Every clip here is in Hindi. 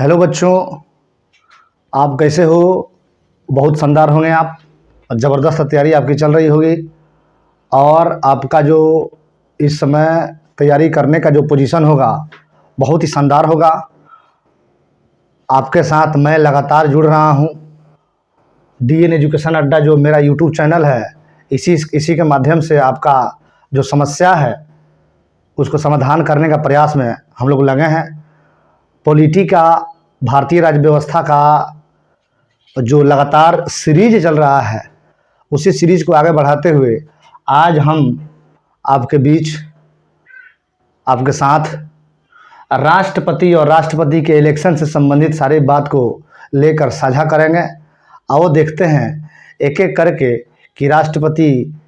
हेलो बच्चों, आप कैसे हो? बहुत शानदार होंगे आप। ज़बरदस्त तैयारी आपकी चल रही होगी और आपका जो इस समय तैयारी करने का जो पोजीशन होगा बहुत ही शानदार होगा। आपके साथ मैं लगातार जुड़ रहा हूँ। डीएन एजुकेशन अड्डा जो मेरा यूट्यूब चैनल है, इसी के माध्यम से आपका जो समस्या है उसको समाधान करने का प्रयास में हम लोग लगे हैं। पॉलिटी का, भारतीय राज्य व्यवस्था का जो लगातार सीरीज चल रहा है, उसी सीरीज को आगे बढ़ाते हुए आज हम आपके बीच, आपके साथ राष्ट्रपति और राष्ट्रपति के इलेक्शन से संबंधित सारी बात को लेकर साझा करेंगे। आओ देखते हैं एक एक करके कि राष्ट्रपति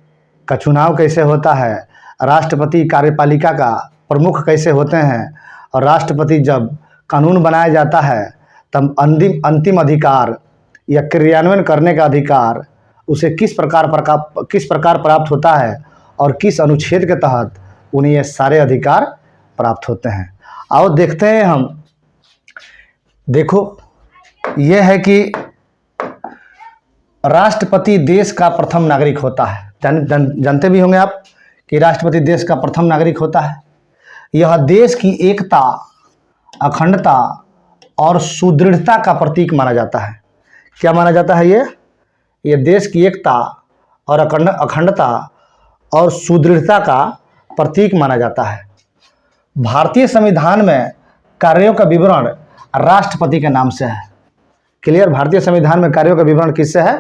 का चुनाव कैसे होता है, राष्ट्रपति कार्यपालिका का प्रमुख कैसे होते हैं, और राष्ट्रपति जब कानून बनाया जाता है तब अंतिम अधिकार या क्रियान्वयन करने का अधिकार उसे किस प्रकार प्राप्त होता है और किस अनुच्छेद के तहत उन्हें ये सारे अधिकार प्राप्त होते हैं। आओ देखते हैं हम। देखो, ये है कि राष्ट्रपति देश का प्रथम नागरिक होता है। जानते भी होंगे आप कि राष्ट्रपति देश का प्रथम नागरिक होता है। यह देश की एकता, अखंडता और सुदृढ़ता का प्रतीक माना जाता है। क्या माना जाता है? ये देश की एकता और अखंडता और सुदृढ़ता का प्रतीक माना जाता है। भारतीय संविधान में कार्यों का विवरण राष्ट्रपति के नाम से है। क्लियर? भारतीय संविधान में कार्यों का विवरण किससे है?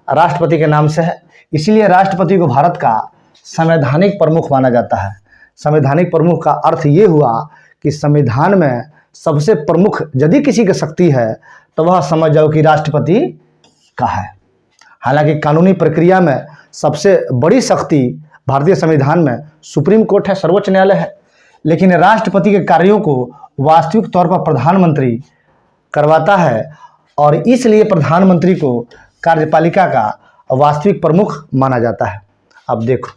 राष्ट्रपति के नाम से है। इसीलिए राष्ट्रपति को भारत का संवैधानिक प्रमुख माना जाता है। संवैधानिक प्रमुख का अर्थ ये हुआ कि संविधान में सबसे प्रमुख यदि किसी की शक्ति है तो वह समझ जाओ कि राष्ट्रपति का है। हालांकि कानूनी प्रक्रिया में सबसे बड़ी शक्ति भारतीय संविधान में सुप्रीम कोर्ट है, सर्वोच्च न्यायालय है, लेकिन राष्ट्रपति के कार्यों को वास्तविक तौर पर प्रधानमंत्री करवाता है और इसलिए प्रधानमंत्री को कार्यपालिका का वास्तविक प्रमुख माना जाता है। अब देखो,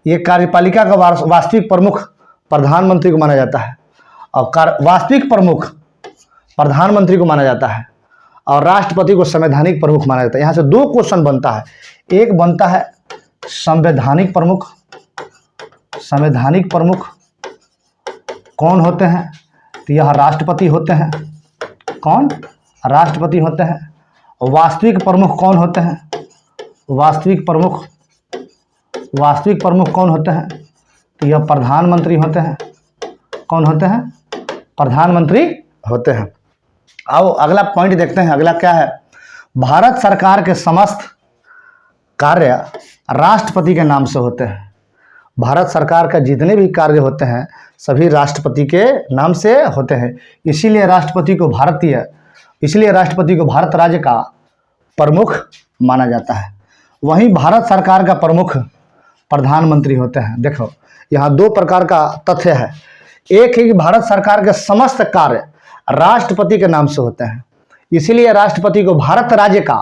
ये कार्यपालिका का वास्तविक प्रमुख प्रधानमंत्री को माना जाता है और वास्तविक प्रमुख प्रधानमंत्री को माना जाता है और राष्ट्रपति को संवैधानिक प्रमुख माना जाता है। यहाँ से दो क्वेश्चन बनता है। एक बनता है संवैधानिक प्रमुख। संवैधानिक प्रमुख कौन होते हैं? तो यह राष्ट्रपति होते हैं। कौन? राष्ट्रपति होते हैं। वास्तविक प्रमुख कौन होते हैं? वास्तविक प्रमुख कौन होते हैं? तो यह प्रधानमंत्री होते हैं। कौन होते हैं? प्रधानमंत्री होते हैं। आओ अगला पॉइंट देखते हैं। अगला क्या है? भारत सरकार के समस्त कार्य राष्ट्रपति के नाम से होते हैं। भारत सरकार का जितने भी कार्य होते हैं सभी राष्ट्रपति के नाम से होते हैं। इसीलिए राष्ट्रपति को भारत राज्य का प्रमुख माना जाता है। वहीं भारत सरकार का प्रमुख प्रधानमंत्री होते हैं। देखो, यहाँ दो प्रकार का तथ्य है। एक है कि भारत सरकार के समस्त कार्य राष्ट्रपति के नाम से होते हैं, इसीलिए राष्ट्रपति को भारत राज्य का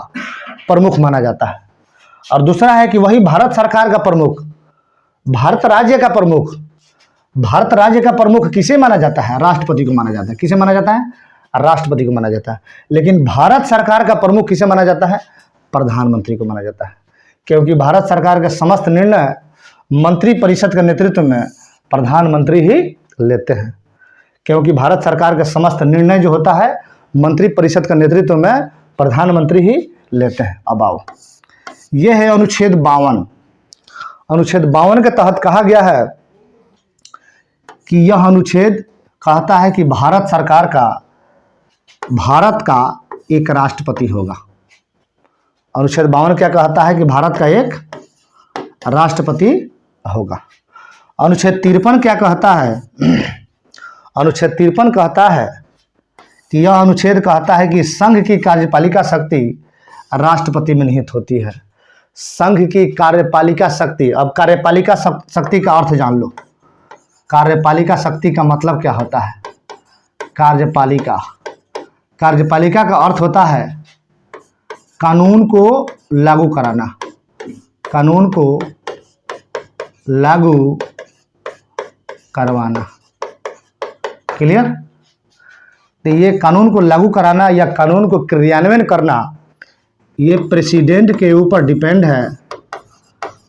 प्रमुख माना जाता है। और दूसरा है कि वही भारत सरकार का प्रमुख, भारत राज्य का प्रमुख किसे माना जाता है? राष्ट्रपति को माना जाता है। किसे माना जाता है? राष्ट्रपति को माना जाता है। लेकिन भारत सरकार का प्रमुख किसे माना जाता है? प्रधानमंत्री को माना जाता है, क्योंकि भारत सरकार के समस्त निर्णय मंत्रिपरिषद के नेतृत्व में प्रधानमंत्री ही लेते हैं। क्योंकि भारत सरकार का समस्त निर्णय जो होता है मंत्रिपरिषद का नेतृत्व में प्रधानमंत्री ही लेते हैं। अब आओ, यह है अनुच्छेद 52। अनुच्छेद 52 के तहत कहा गया है कि यह अनुच्छेद कहता है कि भारत का एक राष्ट्रपति होगा। अनुच्छेद 52 क्या कहता है? कि भारत का एक राष्ट्रपति होगा। अनुच्छेद 53 क्या कहता है? अनुच्छेद 53 कहता है कि यह अनुच्छेद कहता है कि संघ की कार्यपालिका शक्ति राष्ट्रपति में निहित होती है। संघ की कार्यपालिका शक्ति। अब कार्यपालिका शक्ति का अर्थ जान लो। कार्यपालिका शक्ति का मतलब क्या होता है? कार्यपालिका का अर्थ होता है कानून को लागू कराना। कानून को लागू करवाना। क्लियर? तो ये कानून को लागू कराना या कानून को क्रियान्वयन करना ये प्रेसिडेंट के ऊपर डिपेंड है,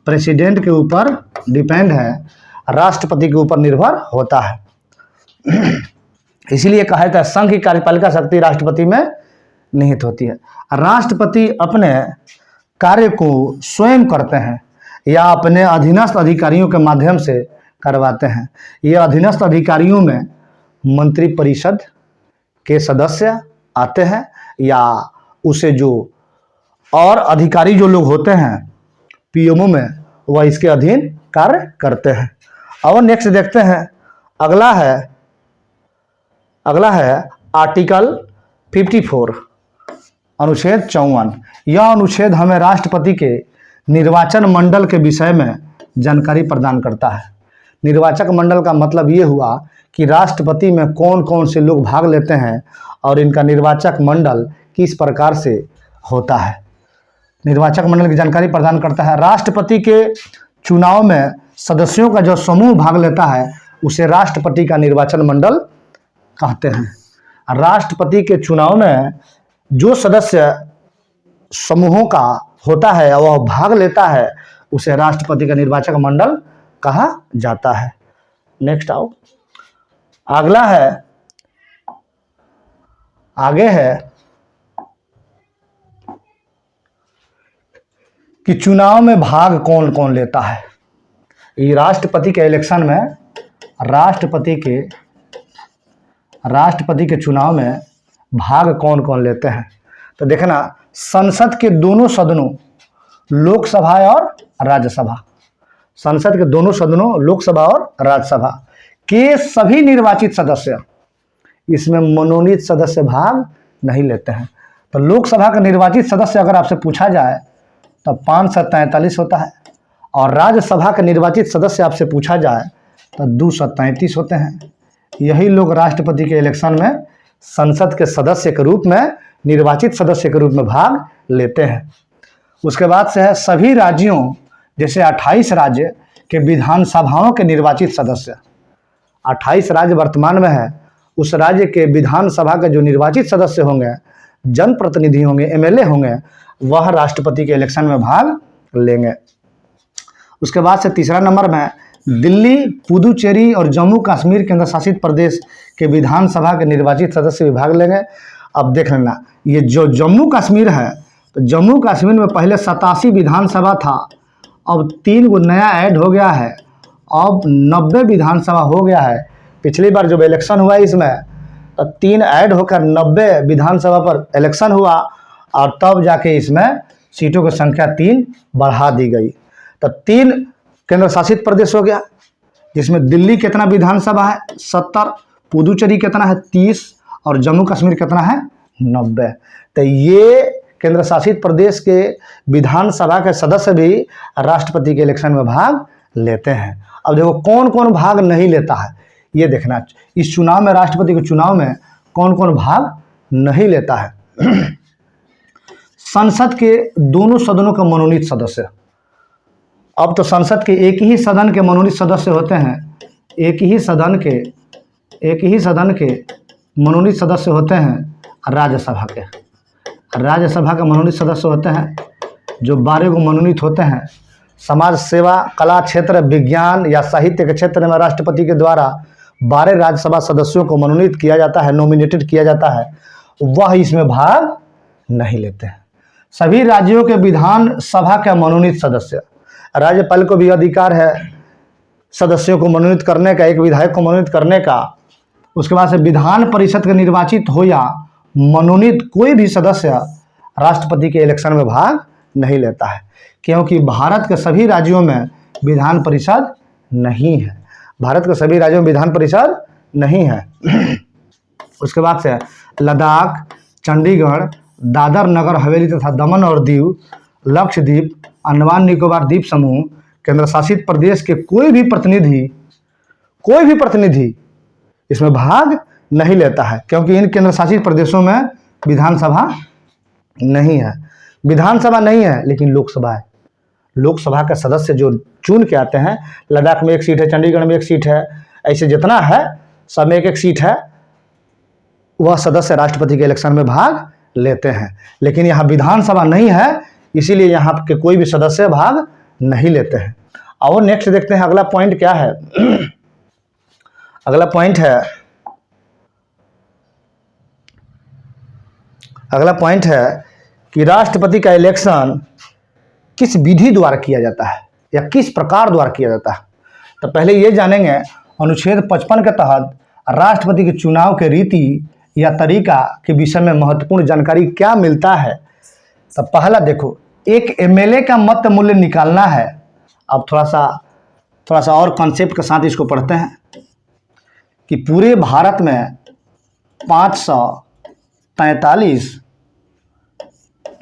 प्रेसिडेंट के ऊपर डिपेंड है, राष्ट्रपति के ऊपर निर्भर होता है। इसीलिए कहा जाता है संघ की कार्यपालिका शक्ति राष्ट्रपति में निहित होती है। राष्ट्रपति अपने कार्य को स्वयं करते हैं या अपने अधीनस्थ अधिकारियों के माध्यम से करवाते हैं। ये अधीनस्थ अधिकारियों में मंत्रिपरिषद के सदस्य आते हैं या उसे जो और अधिकारी जो लोग होते हैं पीएमओ में, वह इसके अधीन कार्य करते हैं। और नेक्स्ट देखते हैं, अगला है आर्टिकल 54 अनुच्छेद 54। यह अनुच्छेद हमें राष्ट्रपति के निर्वाचन मंडल के विषय में जानकारी प्रदान करता है। निर्वाचक मंडल का मतलब ये हुआ कि राष्ट्रपति में कौन कौन से लोग भाग लेते हैं और इनका निर्वाचक मंडल किस प्रकार से होता है। निर्वाचक मंडल की जानकारी प्रदान करता है। राष्ट्रपति के चुनाव में सदस्यों का जो समूह भाग लेता है उसे राष्ट्रपति का निर्वाचन मंडल कहते हैं। राष्ट्रपति के चुनाव में जो सदस्य समूहों का होता है और वह भाग लेता है उसे राष्ट्रपति का निर्वाचक मंडल कहा जाता है। नेक्स्ट आओ, आगे है कि चुनाव में भाग कौन कौन लेता है। ये राष्ट्रपति के इलेक्शन में राष्ट्रपति के चुनाव में भाग कौन कौन लेते हैं। तो देखना, संसद के दोनों सदनों लोकसभा और राज्यसभा, संसद के दोनों सदनों लोकसभा और राज्यसभा के सभी निर्वाचित सदस्य, इसमें मनोनीत सदस्य भाग नहीं लेते हैं। तो लोकसभा का निर्वाचित सदस्य अगर आपसे पूछा जाए तो 543 होता है और राज्यसभा के निर्वाचित सदस्य आपसे पूछा जाए तो 233 होते हैं। यही लोग राष्ट्रपति के इलेक्शन में संसद के सदस्य के रूप में, निर्वाचित सदस्य के रूप में भाग लेते हैं। उसके बाद से है सभी राज्यों, जैसे 28 राज्य के विधानसभाओं के निर्वाचित सदस्य, 28 राज्य वर्तमान में है, उस राज्य के विधानसभा के जो निर्वाचित सदस्य होंगे, जनप्रतिनिधि होंगे, एमएलए होंगे, वह राष्ट्रपति के इलेक्शन में भाग लेंगे। उसके बाद से तीसरा नंबर में दिल्ली, पुदुचेरी और जम्मू कश्मीर केंद्र शासित प्रदेश के विधानसभा के निर्वाचित सदस्य भी भाग लेंगे। अब देख लेना, ये जो जम्मू कश्मीर है, तो जम्मू कश्मीर में पहले 87 विधानसभा था, अब 3 गो नया ऐड हो गया है, अब 90 विधानसभा हो गया है। पिछली बार जब इलेक्शन हुआ इसमें तो 3 ऐड होकर 90 विधानसभा पर इलेक्शन हुआ और तब जाके इसमें सीटों की संख्या 3 बढ़ा दी गई। तो 3 केंद्र शासित प्रदेश हो गया, जिसमें दिल्ली कितना विधानसभा है 70, पुदुचेरी कितना है 30 और जम्मू कश्मीर कितना है 90। तो ये केंद्र शासित प्रदेश के विधानसभा के सदस्य भी राष्ट्रपति के इलेक्शन में भाग लेते हैं। अब देखो कौन कौन भाग नहीं लेता है, ये देखना इस चुनाव में, राष्ट्रपति के चुनाव में कौन कौन भाग नहीं लेता है। संसद के दोनों सदनों के मनोनीत सदस्य, अब तो संसद के एक ही सदन के मनोनीत सदस्य होते हैं, एक ही सदन के मनोनीत सदस्य होते हैं राज्यसभा के। राज्यसभा के मनोनीत सदस्य होते हैं जो 12 को मनोनीत होते हैं। समाज सेवा, कला क्षेत्र, विज्ञान या साहित्य के क्षेत्र में राष्ट्रपति के द्वारा 12 राज्यसभा सदस्यों को मनोनीत किया जाता है, नॉमिनेटेड किया जाता है, वह इसमें भाग नहीं लेते हैं। सभी राज्यों के विधानसभा के मनोनीत सदस्य, राज्यपाल को भी अधिकार है सदस्यों को मनोनीत करने का, एक विधायक को मनोनीत करने का। उसके बाद से विधान परिषद के निर्वाचित हो या मनोनीत कोई भी सदस्य राष्ट्रपति के इलेक्शन में भाग नहीं लेता है, क्योंकि भारत के सभी राज्यों में विधान परिषद नहीं है। भारत के सभी राज्यों में विधान परिषद नहीं है। उसके बाद से लद्दाख, चंडीगढ़, दादर नगर हवेली तथा दमन और दीव, लक्षद्वीप, अंडमान निकोबार द्वीप समूह, केंद्र शासित प्रदेश के कोई भी प्रतिनिधि इसमें भाग नहीं लेता है, क्योंकि इन केंद्र शासित प्रदेशों में विधानसभा नहीं है। विधानसभा नहीं है लेकिन लोकसभा है। लोकसभा के सदस्य जो चुन के आते हैं, लद्दाख में 1 सीट है, चंडीगढ़ में 1 सीट है, ऐसे जितना है सब में 1-1 सीट है। वह सदस्य राष्ट्रपति के इलेक्शन में भाग लेते हैं। लेकिन यहाँ विधानसभा नहीं है, इसीलिए यहाँ के कोई भी सदस्य भाग नहीं लेते हैं। और नेक्स्ट देखते हैं अगला पॉइंट क्या है। अगला पॉइंट है कि राष्ट्रपति का इलेक्शन किस विधि द्वारा किया जाता है या किस प्रकार द्वारा किया जाता है। तो पहले ये जानेंगे अनुच्छेद 55 के तहत राष्ट्रपति के चुनाव के रीति या तरीका के विषय में महत्वपूर्ण जानकारी क्या मिलता है। तो पहला देखो, एक एमएलए का मत मूल्य निकालना है। अब थोड़ा सा और कॉन्सेप्ट के साथ इसको पढ़ते हैं कि पूरे भारत में 543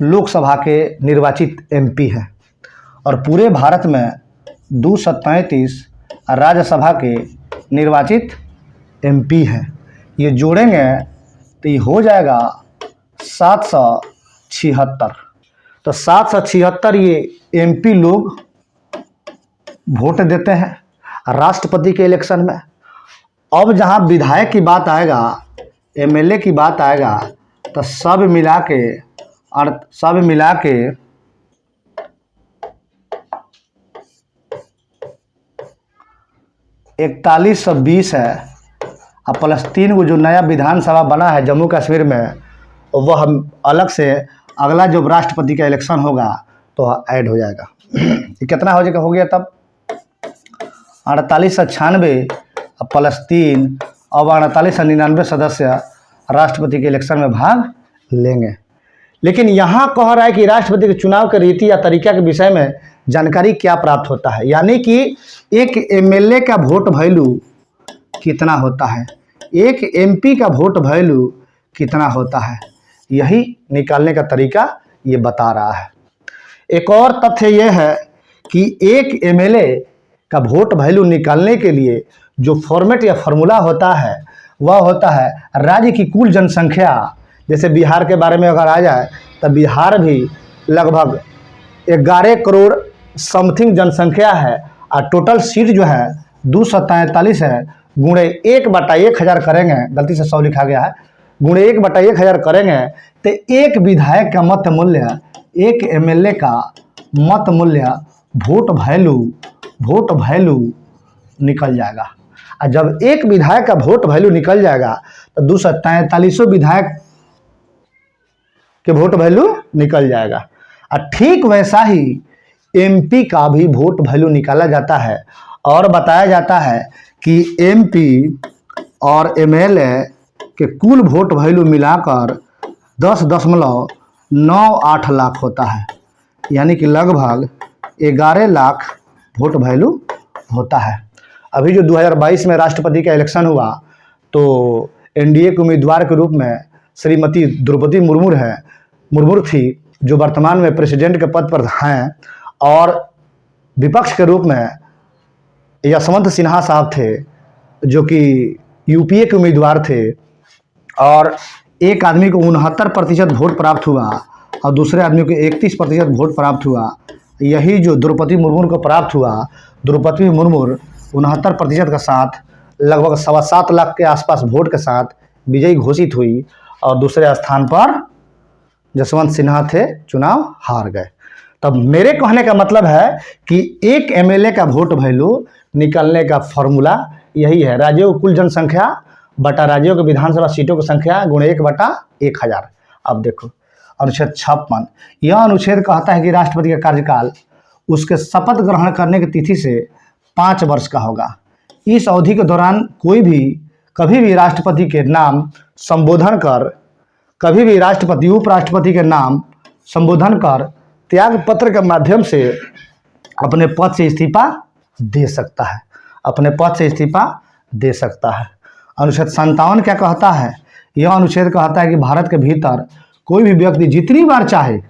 लोकसभा के निर्वाचित एमपी हैं और पूरे भारत में 233 राज्यसभा के निर्वाचित एमपी हैं। ये जोड़ेंगे तो ये हो जाएगा 776। तो 776 ये एमपी लोग वोट देते हैं राष्ट्रपति के इलेक्शन में। अब जहाँ विधायक की बात आएगा, एमएलए की बात आएगा, तो सब मिला के 4120 है। अब प्लस 3 को जो नया विधानसभा बना है जम्मू कश्मीर में, वह अलग से अगला जब राष्ट्रपति का इलेक्शन होगा तो ऐड हो जाएगा। ये कितना हो गया तब 4896 प्लस 3, अब 4899 सदस्य राष्ट्रपति के इलेक्शन में भाग लेंगे। लेकिन यहाँ कह रहा है कि राष्ट्रपति के चुनाव के रीति या तरीका के विषय में जानकारी क्या प्राप्त होता है, यानी कि एक एमएलए का वोट वैल्यू कितना होता है, एक एमपी का वोट वैल्यू कितना होता है, यही निकालने का तरीका ये बता रहा है। एक और तथ्य यह है कि एक एमएलए का वोट वैल्यू निकालने के लिए जो फॉर्मेट या फॉर्मूला होता है वह होता है राज्य की कुल जनसंख्या। जैसे बिहार के बारे में अगर आ जाए तो बिहार भी लगभग 11 करोड़ समथिंग जनसंख्या है और टोटल सीट जो है 243 है, गुणे 1/1000 करेंगे, गलती से 100 लिखा गया है, गुणे 1/1000 करेंगे तो एक विधायक का मत मूल्य, एक एमएलए का मत मूल्य वोट वैल्यू निकल जाएगा। और जब एक विधायक का वोट वैल्यू निकल जाएगा तो 243 विधायक के वोट वैल्यू निकल जाएगा। और ठीक वैसा ही एमपी का भी वोट वैल्यू निकाला जाता है और बताया जाता है कि एमपी और एमएलए के कुल वोट वैल्यू मिलाकर 10.98 लाख होता है, यानी कि लगभग 11 लाख वोट वैल्यू होता है। अभी जो 2022 में राष्ट्रपति का इलेक्शन हुआ तो एनडीए के उम्मीदवार के रूप में श्रीमती द्रौपदी मुर्मू थी, जो वर्तमान में प्रेसिडेंट के पद पर हैं, और विपक्ष के रूप में यशवंत सिन्हा साहब थे जो कि यूपीए के उम्मीदवार थे, और एक आदमी को 69% वोट प्राप्त हुआ और दूसरे आदमी को 31% वोट प्राप्त हुआ। यही जो द्रौपदी मुर्मू को प्राप्त हुआ, द्रौपदी मुर्मू 69% के साथ लगभग 7.25 लाख के आसपास वोट के साथ विजयी घोषित हुई और दूसरे स्थान पर यशवंत सिन्हा थे, चुनाव हार गए। तब मेरे कहने का मतलब है कि एक एमएलए का वोट वैल्यू निकालने का फॉर्मूला यही है, राज्यों की कुल जनसंख्या बटा राज्यों के विधानसभा सीटों की संख्या गुणे 1/1000। अब देखो अनुच्छेद 56, यह अनुच्छेद कहता है कि राष्ट्रपति का कार्यकाल उसके शपथ ग्रहण करने की तिथि से 5 वर्ष का होगा। इस अवधि के दौरान कभी भी राष्ट्रपति के नाम संबोधन कर, कभी भी राष्ट्रपति उपराष्ट्रपति के नाम संबोधन कर त्याग पत्र के माध्यम से अपने पद से इस्तीफा दे सकता है, अनुच्छेद 57 क्या कहता है? यह अनुच्छेद कहता है कि भारत के भीतर कोई भी व्यक्ति जितनी बार चाहे,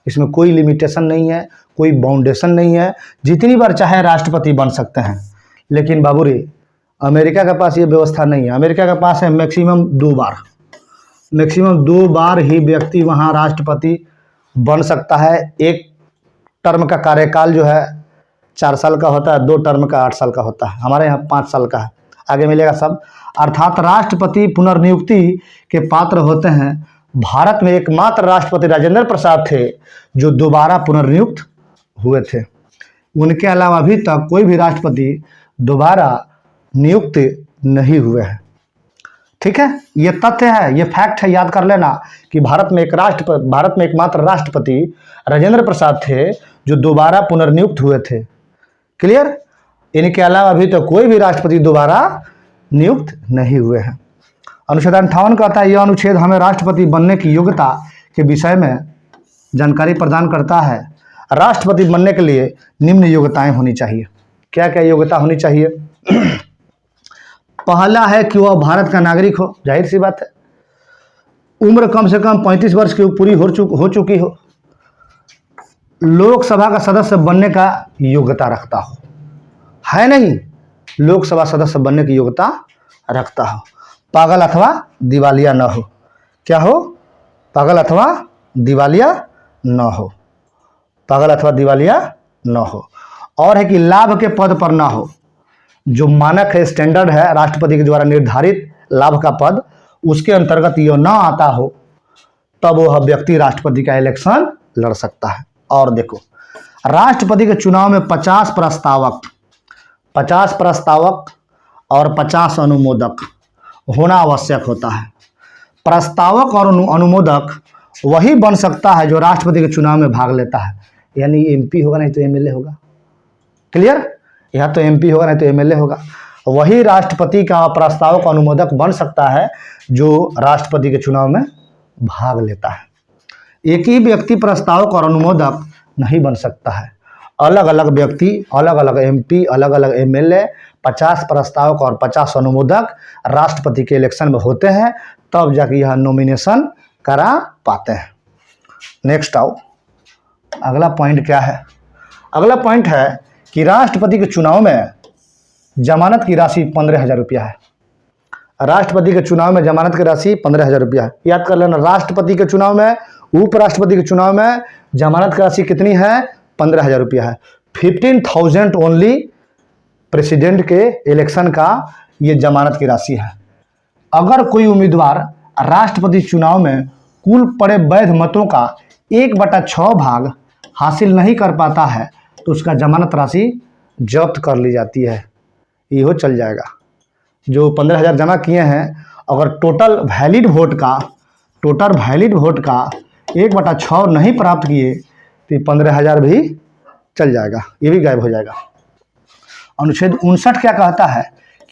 इसमें कोई लिमिटेशन नहीं है, कोई बाउंडेशन नहीं है, जितनी बार चाहे राष्ट्रपति बन सकते हैं। लेकिन बाबू रे, अमेरिका के पास ये व्यवस्था नहीं है। अमेरिका के पास है मैक्सिमम 2 बार ही व्यक्ति वहाँ राष्ट्रपति बन सकता है। एक टर्म का कार्यकाल जो है 4 साल का होता है, 2 टर्म का 8 साल का होता है, हमारे यहाँ 5 साल का है। आगे मिलेगा सब। अर्थात राष्ट्रपति पुनर्नियुक्ति के पात्र होते हैं। भारत में एकमात्र राष्ट्रपति राजेंद्र प्रसाद थे जो दोबारा पुनर्नियुक्त हुए थे। उनके अलावा अभी तक कोई भी राष्ट्रपति दोबारा नियुक्त नहीं हुए हैं। ठीक है, ये तथ्य है, ये फैक्ट है, याद कर लेना कि भारत में एकमात्र राष्ट्रपति राजेंद्र प्रसाद थे जो दोबारा पुनर्नियुक्त हुए थे। क्लियर? इनके अलावा अभी तक कोई भी राष्ट्रपति दोबारा नियुक्त नहीं हुए हैं। अनुच्छेद 58 कहता है, यह अनुच्छेद हमें राष्ट्रपति बनने की योग्यता के विषय में जानकारी प्रदान करता है। राष्ट्रपति बनने के लिए निम्न योग्यताएं होनी चाहिए। क्या क्या योग्यता होनी चाहिए? पहला है कि वह भारत का नागरिक हो, जाहिर सी बात है। उम्र कम से कम 35 वर्ष की पूरी हो चुकी हो। लोकसभा का सदस्य बनने का योग्यता रखता हो, है नहीं, लोकसभा सदस्य बनने की योग्यता रखता हो। पागल अथवा दिवालिया न हो। क्या हो? पागल अथवा दिवालिया न हो। पागल अथवा दिवालिया न हो। और है कि लाभ के पद पर ना हो। जो मानक है, स्टैंडर्ड है राष्ट्रपति के द्वारा निर्धारित लाभ का पद, उसके अंतर्गत यह न आता हो, तब वह व्यक्ति राष्ट्रपति का इलेक्शन लड़ सकता है। और देखो, राष्ट्रपति के चुनाव में 50 प्रस्तावक और 50 अनुमोदक होना आवश्यक होता है। प्रस्तावक और अनुमोदक वही बन सकता है जो राष्ट्रपति के चुनाव में भाग लेता है, यानी एमपी होगा नहीं तो एमएलए होगा। क्लियर? या तो एमपी होगा नहीं तो एमएलए होगा। वही राष्ट्रपति का प्रस्तावक अनुमोदक बन सकता है जो राष्ट्रपति के चुनाव में भाग लेता है। एक ही व्यक्ति प्रस्तावक और अनुमोदक नहीं बन सकता है। अलग अलग व्यक्ति, अलग अलग एमपी, अलग अलग एमएलए, 50 प्रस्तावक और 50 अनुमोदक राष्ट्रपति के इलेक्शन में होते हैं, तब जाके यह नॉमिनेशन करा पाते हैं। नेक्स्ट आओ, अगला पॉइंट क्या है? अगला पॉइंट है कि राष्ट्रपति के चुनाव में जमानत की राशि 15,000 रुपया है। राष्ट्रपति के चुनाव में जमानत की राशि 15,000 रुपया है। याद कर लेना, राष्ट्रपति के चुनाव में, उपराष्ट्रपति के चुनाव में जमानत की राशि कितनी है? 15,000 रुपया है। 15,000 ओनली प्रेसिडेंट के इलेक्शन का ये जमानत की राशि है। अगर कोई उम्मीदवार राष्ट्रपति चुनाव में कुल पड़े वैध मतों का 1/6 भाग हासिल नहीं कर पाता है तो उसका जमानत राशि जब्त कर ली जाती है। ये चल जाएगा। जो 15,000 जमा किए हैं, अगर टोटल वैलिड वोट का 1/6 नहीं प्राप्त किए तो 15,000 भी चल जाएगा, ये भी गायब हो जाएगा। अनुच्छेद 59 क्या कहता है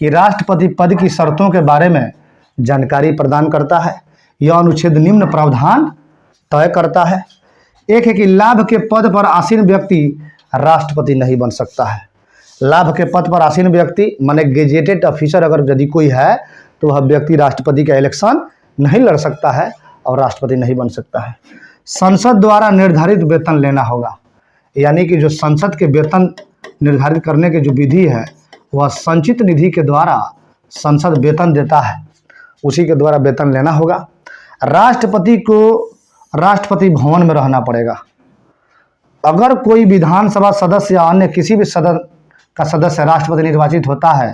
कि राष्ट्रपति पद की शर्तों के बारे में जानकारी प्रदान करता है। यह अनुच्छेद निम्न प्रावधान तय करता है। एक है कि लाभ के पद पर आसीन व्यक्ति राष्ट्रपति नहीं बन सकता है। लाभ के पद पर आसीन व्यक्ति माने गेजेटेड ऑफिसर अगर यदि कोई है तो वह व्यक्ति राष्ट्रपति का इलेक्शन नहीं लड़ सकता है और राष्ट्रपति नहीं बन सकता है। संसद द्वारा निर्धारित वेतन लेना होगा, यानी कि जो संसद के वेतन निर्धारित करने की जो विधि है वह संचित निधि के द्वारा संसद वेतन देता है, उसी के द्वारा वेतन लेना होगा। राष्ट्रपति को राष्ट्रपति भवन में रहना पड़ेगा। अगर कोई विधानसभा सदस्य या अन्य किसी भी सदन का सदस्य राष्ट्रपति निर्वाचित होता है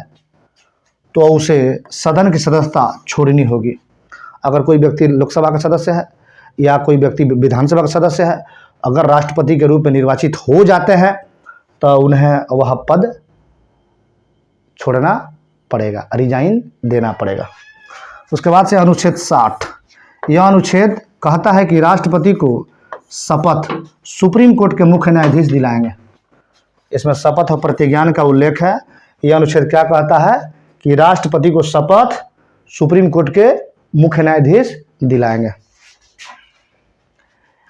तो उसे सदन की सदस्यता छोड़नी होगी। अगर कोई व्यक्ति लोकसभा का सदस्य है या कोई व्यक्ति विधानसभा का सदस्य है, अगर राष्ट्रपति के रूप में निर्वाचित हो जाते हैं तो उन्हें वह पद छोड़ना पड़ेगा, रिजाइन देना पड़ेगा। उसके बाद से अनुच्छेद 60, यह अनुच्छेद कहता है कि राष्ट्रपति को शपथ सुप्रीम कोर्ट के मुख्य न्यायाधीश दिलाएंगे। इसमें शपथ और प्रतिज्ञान का उल्लेख है। यह अनुच्छेद क्या कहता है कि राष्ट्रपति को शपथ सुप्रीम कोर्ट के मुख्य न्यायाधीश दिलाएंगे।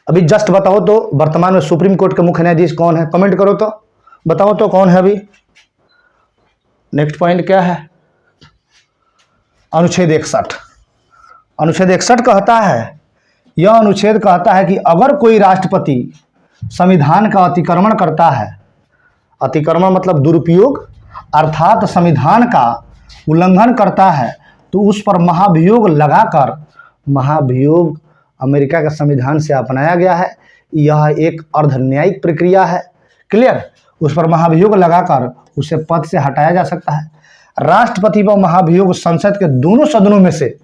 अभी जस्ट बताओ तो वर्तमान में सुप्रीम कोर्ट के मुख्य न्यायाधीश कौन है? कमेंट करो तो बताओ तो कौन है अभी। नेक्स्ट पॉइंट क्या है? अनुच्छेद 61। अनुच्छेद 61 कहता है, यह अनुच्छेद कहता है कि अगर कोई राष्ट्रपति संविधान का अतिक्रमण करता है, अतिक्रमण मतलब दुरुपयोग, अर्थात संविधान का उल्लंघन करता है, तो उस पर महाभियोग लगाकर, महाभियोग अमेरिका के संविधान से अपनाया गया है, यह एक अर्ध न्यायिक प्रक्रिया है। क्लियर? उस पर महाभियोग लगाकर उसे पद से हटाया जा सकता है। राष्ट्रपति व महाभियोग संसद के दोनों सदनों में से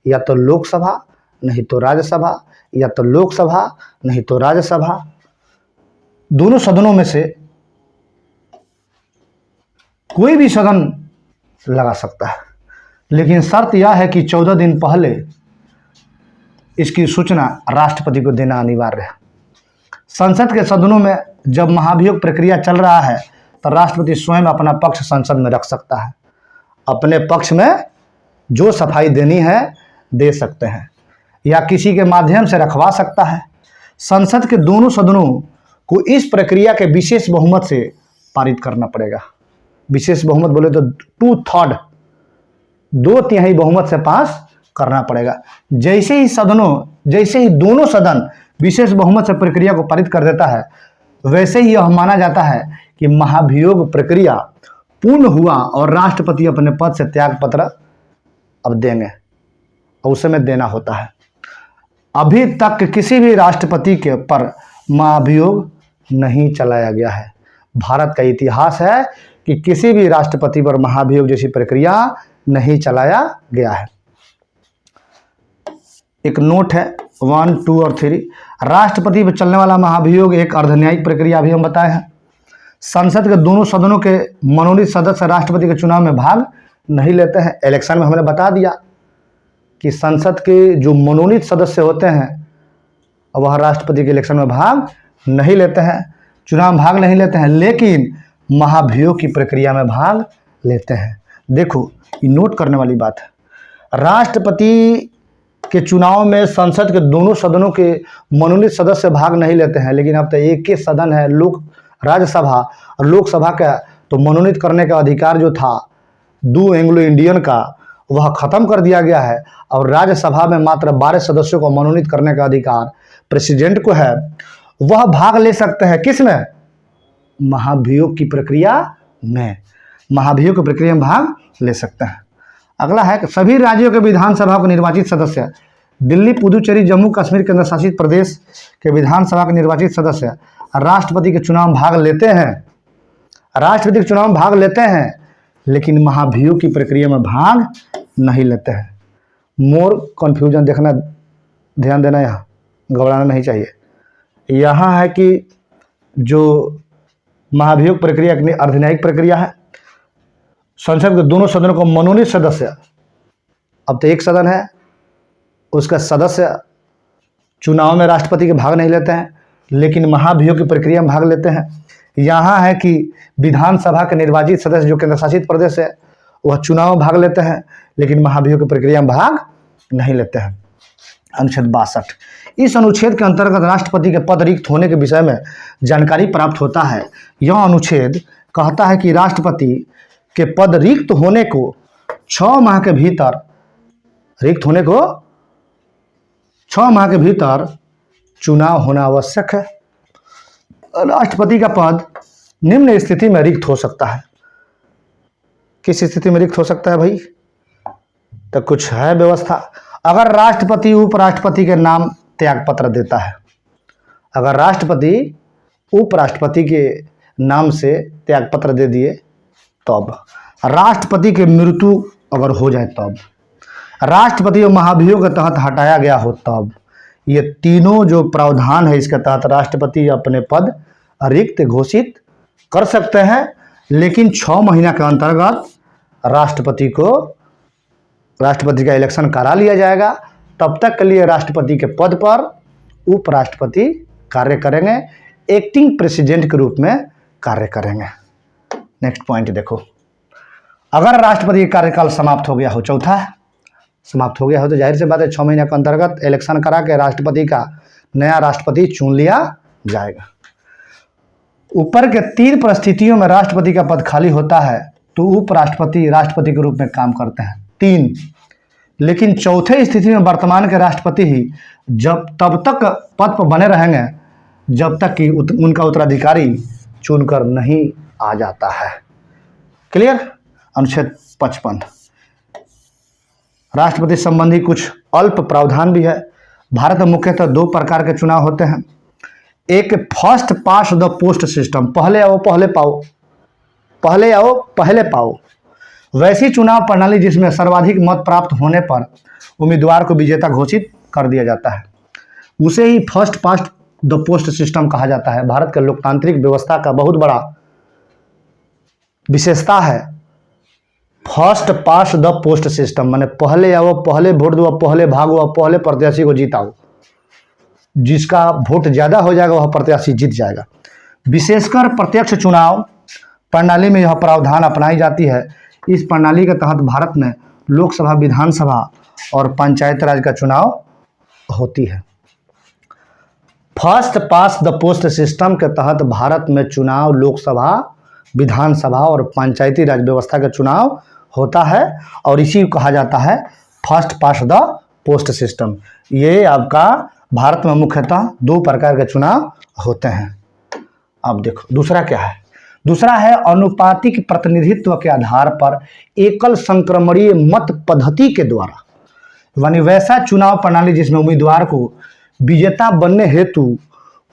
या तो लोकसभा नहीं तो राज्यसभा, या तो लोकसभा नहीं तो राज्यसभा, दोनों सदनों में से कोई भी सदन लगा सकता है। लेकिन शर्त यह है कि 14 दिन पहले इसकी सूचना राष्ट्रपति को देना अनिवार्य है। संसद के सदनों में जब महाभियोग प्रक्रिया चल रहा है तो राष्ट्रपति स्वयं अपना पक्ष संसद में रख सकता है। अपने पक्ष में जो सफाई देनी है दे सकते हैं या किसी के माध्यम से रखवा सकता है। संसद के दोनों सदनों को इस प्रक्रिया के विशेष बहुमत से पारित करना पड़ेगा। विशेष बहुमत बोले तो 2/3, 2/3 बहुमत से पास करना पड़ेगा। जैसे ही दोनों सदन विशेष बहुमत से प्रक्रिया को पारित कर देता है, वैसे ही यह माना जाता है कि महाभियोग प्रक्रिया पूर्ण हुआ और राष्ट्रपति अपने पद से त्याग पत्र अब देंगे और उस समय देना होता है। अभी तक किसी भी राष्ट्रपति के पर महाभियोग नहीं चलाया गया है। भारत का इतिहास है कि किसी भी राष्ट्रपति पर महाभियोग जैसी प्रक्रिया नहीं चलाया गया है। एक नोट है 1, 2 और 3। राष्ट्रपति पर चलने वाला महाभियोग एक अर्धन्यायिक प्रक्रिया भी हम बताए हैं। संसद के दोनों सदनों के मनोनीत सदस्य राष्ट्रपति के चुनाव में भाग नहीं लेते हैं। इलेक्शन में हमने बता दिया कि संसद के जो मनोनीत सदस्य होते हैं वह राष्ट्रपति के इलेक्शन में भाग नहीं लेते हैं, चुनाव में भाग नहीं लेते हैं, लेकिन महाभियोग की प्रक्रिया में भाग लेते हैं। देखो, ये नोट करने वाली बात है। राष्ट्रपति के चुनाव में संसद के दोनों सदनों के मनोनीत सदस्य भाग नहीं लेते हैं, लेकिन अब तो एक ही सदन है राज्यसभा और लोकसभा का, तो मनोनीत करने का अधिकार जो था 2 एंग्लो इंडियन का वह खत्म कर दिया गया है और राज्यसभा में मात्र 12 सदस्यों को मनोनीत करने का अधिकार प्रेसिडेंट को है। वह भाग ले सकते हैं किसमें? महाभियोग की प्रक्रिया में। महाभियोग की प्रक्रिया में भाग ले सकते हैं। अगला है कि सभी राज्यों के विधानसभा के निर्वाचित सदस्य, दिल्ली, पुदुचेरी, जम्मू कश्मीर केंद्र शासित प्रदेश के विधानसभा के निर्वाचित सदस्य राष्ट्रपति के चुनाव में भाग लेते हैं। राष्ट्रपति के चुनाव में भाग लेते हैं, लेकिन महाभियोग की प्रक्रिया में भाग नहीं लेते हैं। मोर कन्फ्यूजन देखना, ध्यान देना, यहाँ घबराना नहीं चाहिए। यहाँ है कि जो महाभियोग प्रक्रिया एक अर्धन्यायिक प्रक्रिया है। संसद के दोनों सदनों को मनोनीत सदस्य, अब तो एक सदन है, उसका सदस्य चुनाव में राष्ट्रपति के भाग नहीं लेते हैं, लेकिन महाभियोग की प्रक्रिया में भाग लेते हैं। यहाँ है कि विधानसभा के निर्वाचित सदस्य जो केंद्र शासित प्रदेश है वह चुनाव में भाग लेते हैं, लेकिन महाभियोग की प्रक्रिया में भाग नहीं लेते हैं। अनुच्छेद 62। इस अनुच्छेद के अंतर्गत राष्ट्रपति के पद रिक्त होने के विषय में जानकारी प्राप्त होता है। यह अनुच्छेद कहता है कि राष्ट्रपति के पद रिक्त होने को 6 माह के भीतर चुनाव होना आवश्यक है। राष्ट्रपति का पद निम्न स्थिति में रिक्त हो सकता है। किस स्थिति में रिक्त हो सकता है भाई? तो कुछ है व्यवस्था। अगर राष्ट्रपति उपराष्ट्रपति के नाम त्याग पत्र देता है, अगर राष्ट्रपति उपराष्ट्रपति के नाम से त्याग पत्र दे दिए तब, राष्ट्रपति की मृत्यु अगर हो जाए तब, राष्ट्रपति को महाभियोग के तहत हटाया गया हो तब, ये तीनों जो प्रावधान है इसके तहत राष्ट्रपति अपने पद रिक्त घोषित कर सकते हैं। लेकिन 6 महीना के अंतर्गत राष्ट्रपति का इलेक्शन करा लिया जाएगा। तब तक के लिए राष्ट्रपति के पद पर उपराष्ट्रपति कार्य करेंगे, एक्टिंग प्रेसिडेंट के रूप में कार्य करेंगे। नेक्स्ट पॉइंट देखो, अगर राष्ट्रपति का कार्यकाल समाप्त हो गया हो, चौथा समाप्त हो गया हो, तो जाहिर सी बात है 6 महीने के अंतर्गत इलेक्शन करा के राष्ट्रपति का नया राष्ट्रपति चुन लिया जाएगा। ऊपर के 3 परिस्थितियों में राष्ट्रपति का पद खाली होता है तो उपराष्ट्रपति राष्ट्रपति के रूप में काम करते हैं, 3। लेकिन चौथे स्थिति में वर्तमान के राष्ट्रपति ही तब तक पद पर बने रहेंगे जब तक कि उनका उत्तराधिकारी चुनकर नहीं आ जाता है। क्लियर? अनुच्छेद 55। राष्ट्रपति संबंधी कुछ अल्प प्रावधान भी है। भारत में मुख्यतः 2 प्रकार के चुनाव होते हैं। एक first pass the post system, पहले आओ पहले पाओ, पहले आओ पहले पाओ। वैसी चुनाव प्रणाली जिसमें सर्वाधिक मत प्राप्त होने पर उम्मीदवार को विजेता घोषित कर दिया जाता है, उसे ही first past the post system कहा जाता है। भारत के लोकतांत्रिक व्यवस्था का बहुत बड़ा विशेषता है first past the post system, माने पहले आओ, पहले वोट दो, पहले भागो, पहले प्रत्याशी को जिताओ, जिसका वोट ज्यादा हो जाएगा वह प्रत्याशी जीत जाएगा। विशेषकर प्रत्यक्ष चुनाव प्रणाली में यह प्रावधान अपनाई जाती है। इस प्रणाली के तहत भारत में लोकसभा, विधानसभा और पंचायत राज का चुनाव होती है। First past the post system के तहत भारत में चुनाव लोकसभा, विधानसभा और पंचायती राज व्यवस्था का चुनाव होता है और इसी को कहा जाता है first past the post system. ये आपका भारत में मुख्यतः दो प्रकार के चुनाव होते हैं। अब देखो दूसरा क्या है। दूसरा है अनुपातिक प्रतिनिधित्व के आधार पर एकल संक्रमणीय मत पद्धति के द्वारा, यानी वैसा चुनाव प्रणाली जिसमें उम्मीदवार को विजेता बनने हेतु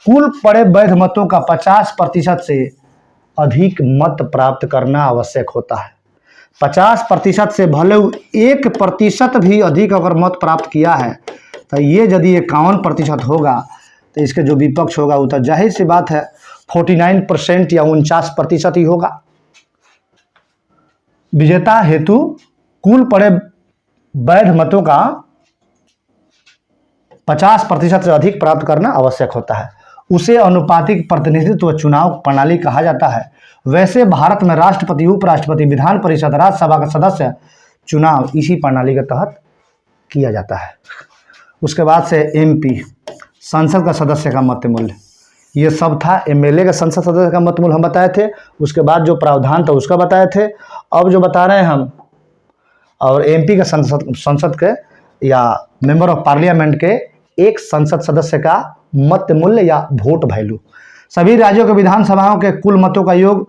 कुल पड़े वैध मतों का 50% से अधिक मत प्राप्त करना आवश्यक होता है। 50% से भले 1% भी अधिक अगर मत प्राप्त किया है तो ये यदि 51% होगा तो इसके जो विपक्ष होगा वो तो जाहिर सी बात है 49% या 49% ही होगा। विजेता हेतु कुल पड़े वैध मतों का 50% से अधिक प्राप्त करना आवश्यक होता है, उसे अनुपातिक प्रतिनिधित्व चुनाव प्रणाली कहा जाता है। वैसे भारत में राष्ट्रपति, उपराष्ट्रपति, विधान परिषद, राज्यसभा का सदस्य चुनाव इसी प्रणाली के तहत किया जाता है। उसके बाद से एमपी, संसद का सदस्य का मत मूल्य, ये सब था। एमएलए का संसद सदस्य का मत मूल्य हम बताए थे, उसके बाद जो प्रावधान था उसका बताए थे। अब जो बता रहे हैं हम, और एमपी का संसद के या मेंबर ऑफ पार्लियामेंट के एक संसद सदस्य का मत मूल्य या वोट वैल्यू। सभी राज्यों के विधानसभाओं के कुल मतों का योग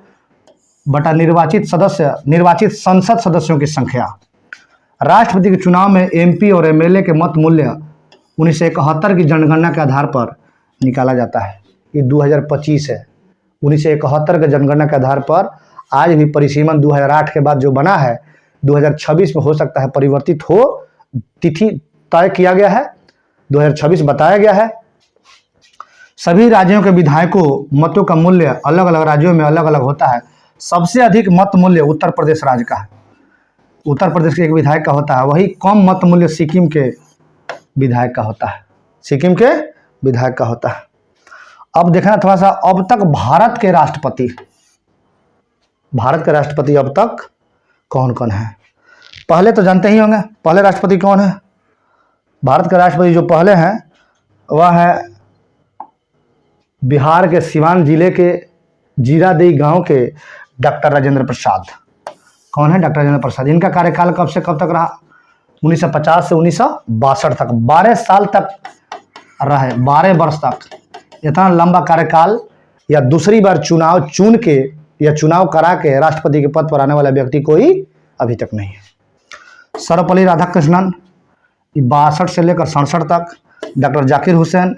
बटा निर्वाचित संसद सदस्यों की संख्या। राष्ट्रपति के चुनाव में एमपी और एमएलए के मत मूल्य 1971 की जनगणना के आधार पर निकाला जाता है। ये 2025 है। 1971 के जनगणना के आधार पर आज भी परिसीमन 2008 के बाद जो बना है 2026 में हो सकता है परिवर्तित हो, तिथि तय किया गया है, 2026 बताया गया है। सभी राज्यों के विधायकों मतों का मूल्य अलग अलग राज्यों में अलग अलग होता है। सबसे अधिक मत मूल्य उत्तर प्रदेश राज्य का है, उत्तर प्रदेश के एक विधायक का होता है। वही कम मत मूल्य सिक्किम के विधायक का होता है, सिक्किम के विधायक का होता है। अब देखना थोड़ा सा, अब तक भारत के राष्ट्रपति अब तक कौन कौन है। पहले तो जानते ही होंगे पहले राष्ट्रपति कौन है। भारत के राष्ट्रपति जो पहले हैं वह है बिहार के सिवान जिले के जीरादेई गांव के डॉक्टर राजेंद्र प्रसाद। कौन है? डॉक्टर राजेंद्र प्रसाद। इनका कार्यकाल कब से कब तक रहा? 1950 से 1962 तक, 12 साल तक रहे, 12 वर्ष तक। इतना लंबा कार्यकाल या दूसरी बार चुनाव चुन के या चुनाव करा के राष्ट्रपति के पद पर आने वाला व्यक्ति कोई अभी तक नहीं है। सर्वपल्ली राधाकृष्णन 62 से लेकर 67 तक, डॉक्टर जाकिर हुसैन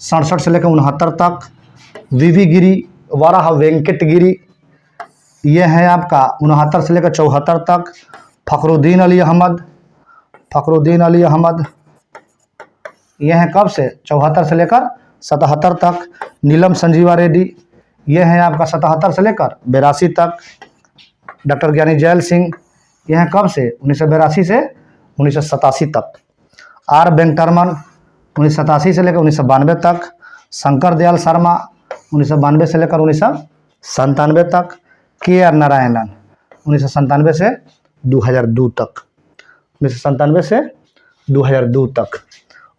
67 से लेकर 69 तक, वीवी गिरी, वराह वेंकट गिरी ये हैं आपका 69 से लेकर 74 तक, फखरुद्दीन अली अहमद ये हैं कब से 74 से लेकर 77 तक, नीलम संजीवा रेड्डी ये हैं आपका 77 से लेकर 82 तक, डॉक्टर ज्ञानी जैल सिंह ये हैं कब से 1982 से 1987 तक, आर वेंकटरमन 1987 से लेकर 1992 तक, शंकर दयाल शर्मा 1992 से लेकर 1997 तक, के आर नारायणन 1997 से 2002 तक, 1997 से 2002 तक।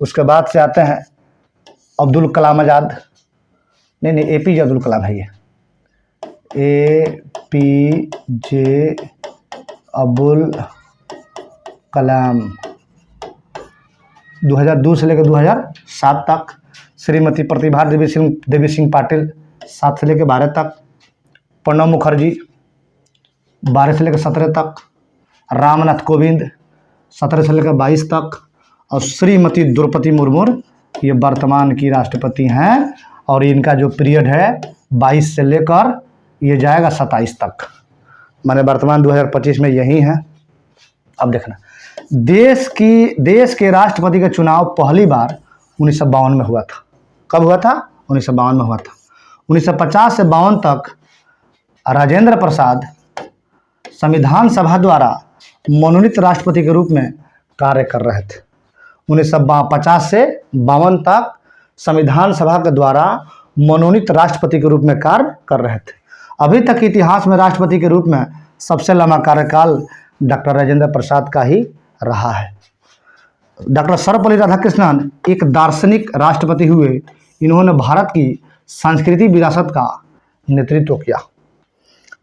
उसके बाद से आते हैं अब्दुल कलाम आज़ाद, नहीं एपीजे अब्दुल कलाम है, ये एपीजे अब्दुल कलाम 2002 से लेकर 2007 तक, श्रीमती प्रतिभा देवी सिंह पाटिल 7 से लेकर 12 तक, प्रणब मुखर्जी 12 से लेकर 17 तक, रामनाथ कोविंद 17 से लेकर 22 तक, और श्रीमती द्रौपदी मुर्मू ये वर्तमान की राष्ट्रपति हैं और इनका जो पीरियड है 22 से लेकर ये जाएगा 27 तक। माने वर्तमान 2025 में यही है। अब देखना, देश के राष्ट्रपति का चुनाव पहली बार 1952 में हुआ था। कब हुआ था? 1952 में हुआ था। 1950 से 52 तक राजेंद्र प्रसाद संविधान सभा द्वारा मनोनीत राष्ट्रपति के रूप में कार्य कर रहे थे। 1950 से 52 तक संविधान सभा के द्वारा मनोनीत राष्ट्रपति के रूप में कार्य कर रहे थे। अभी तक इतिहास में राष्ट्रपति के रूप में सबसे लंबा कार्यकाल डॉक्टर राजेंद्र प्रसाद का ही रहा है। डॉक्टर सर्वपल्ली राधाकृष्णन एक दार्शनिक राष्ट्रपति हुए। इन्होंने भारत की सांस्कृतिक विरासत का नेतृत्व किया।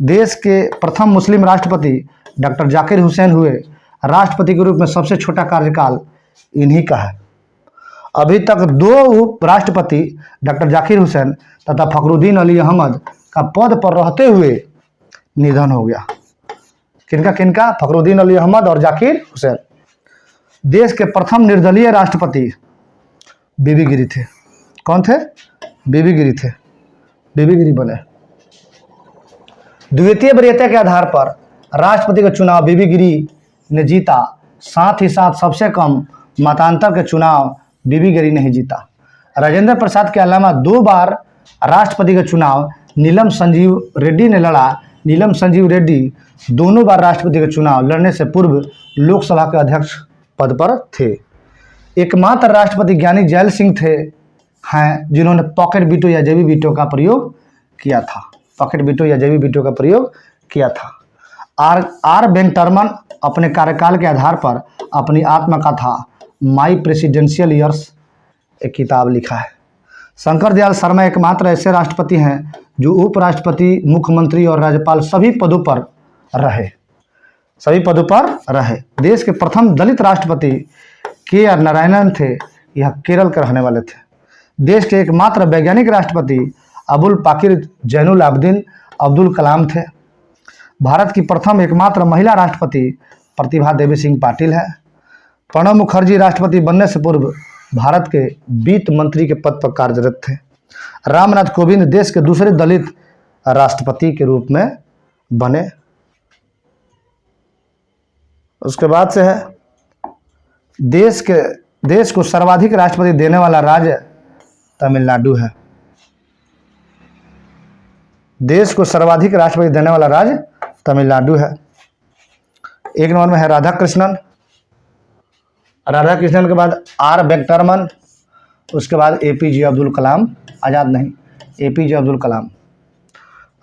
देश के प्रथम मुस्लिम राष्ट्रपति डॉक्टर जाकिर हुसैन हुए। राष्ट्रपति के रूप में सबसे छोटा कार्यकाल इन्हीं का है। अभी तक 2 उपराष्ट्रपति डॉक्टर जाकिर हुसैन तथा फखरुद्दीन अली अहमद का पद पर रहते हुए निधन हो गया। किनका? फखरुद्दीन अली अहमद और जाकिर हुसैन। देश के प्रथम निर्दलीय राष्ट्रपति बीबी गिरी थे। कौन थे? बीबी गिरी थे। बीबी गिरी बने। द्वितीय वरीयता के आधार पर राष्ट्रपति का चुनाव बीबी गिरी ने जीता। साथ ही साथ सबसे कम मतांतर के चुनाव बीबी गिरी ने ही जीता। राजेंद्र प्रसाद के अलावा 2 बार राष्ट्रपति का चुनाव नीलम संजीव रेड्डी ने लड़ा। नीलम संजीव रेड्डी दोनों बार राष्ट्रपति का चुनाव लड़ने से पूर्व लोकसभा के अध्यक्ष पद पर थे। एकमात्र राष्ट्रपति ज्ञानी जैल सिंह हैं जिन्होंने पॉकेट वीटो या जेबी वीटो का प्रयोग किया था। पॉकेट वीटो या जेबी वीटो का प्रयोग किया था। आर वेंकटरमन अपने कार्यकाल के आधार पर अपनी आत्मकथा माई प्रेसिडेंशियल ईयर्स एक किताब लिखा है। शंकर दयाल शर्मा एकमात्र ऐसे राष्ट्रपति हैं जो उपराष्ट्रपति, मुख्यमंत्री और राज्यपाल सभी पदों पर रहे। देश के प्रथम दलित राष्ट्रपति के.आर. नारायणन थे। यह केरल के रहने वाले थे। देश के एकमात्र वैज्ञानिक राष्ट्रपति अबुल पाकिर जैनुल आबदीन अब्दुल कलाम थे। भारत की प्रथम एकमात्र महिला राष्ट्रपति प्रतिभा देवी सिंह पाटिल है। प्रणब मुखर्जी राष्ट्रपति बनने से पूर्व भारत के वित्त मंत्री के पद पर कार्यरत थे। रामनाथ कोविंद देश के दूसरे दलित राष्ट्रपति के रूप में बने। उसके बाद से है देश को सर्वाधिक राष्ट्रपति देने वाला राज्य तमिलनाडु है। देश को सर्वाधिक राष्ट्रपति देने वाला राज्य तमिलनाडु है। 1 नंबर में है राधाकृष्णन। राधाकृष्णन के बाद आर वेंकटरमन। उसके बाद एपीजे अब्दुल कलाम। आज़ाद नहीं, एपीजे अब्दुल कलाम।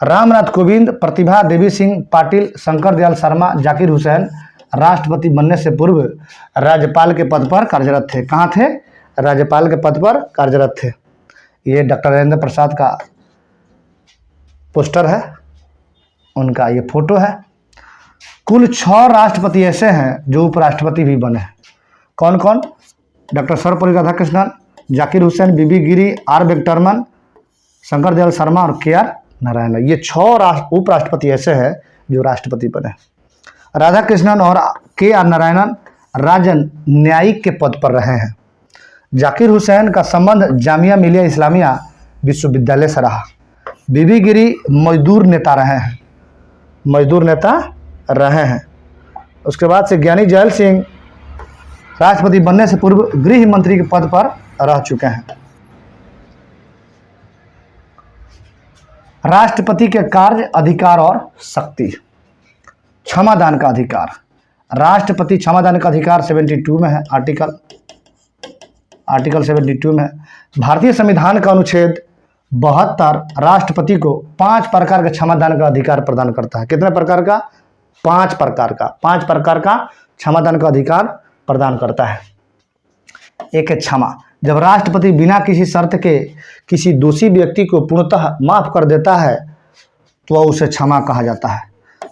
रामनाथ कोविंद, प्रतिभा देवी सिंह पाटिल, शंकर दयाल शर्मा, जाकिर हुसैन राष्ट्रपति बनने से पूर्व राज्यपाल के पद पर कार्यरत थे। कहाँ थे? राज्यपाल के पद पर कार्यरत थे। ये डॉक्टर राजेंद्र प्रसाद का पोस्टर है, उनका ये फोटो है। कुल 6 राष्ट्रपति ऐसे हैं जो उपराष्ट्रपति भी बने हैं। कौन कौन? Doctor Sarvepalli Radhakrishnan, Zakir Hussain, V V Giri, R Venkataraman, Shankar Dayal Sharma और के.आर. नारायणन। ये 6 उपराष्ट्रपति ऐसे हैं जो राष्ट्रपति बने। राधाकृष्णन और के.आर. नारायणन राज्य न्यायिक के पद पर रहे हैं। जाकिर हुसैन का संबंध जामिया मिलिया इस्लामिया विश्वविद्यालय से रहा। बीबी गिरी मजदूर नेता रहे हैं। उसके बाद से ज्ञानी जैल सिंह राष्ट्रपति बनने से पूर्व गृह मंत्री के पद पर रह चुके हैं। राष्ट्रपति के कार्य, अधिकार और शक्ति। क्षमादान का अधिकार। राष्ट्रपति क्षमादान का अधिकार 72 में है। आर्टिकल 72 में है। भारतीय संविधान का अनुच्छेद 72 राष्ट्रपति को 5 प्रकार के क्षमादान का अधिकार प्रदान करता है। कितने प्रकार का? 5 प्रकार का क्षमादान का अधिकार प्रदान करता है। एक है क्षमा। जब राष्ट्रपति बिना किसी शर्त के किसी दोषी व्यक्ति को पूर्णतः माफ कर देता है तो उसे क्षमा कहा जाता है।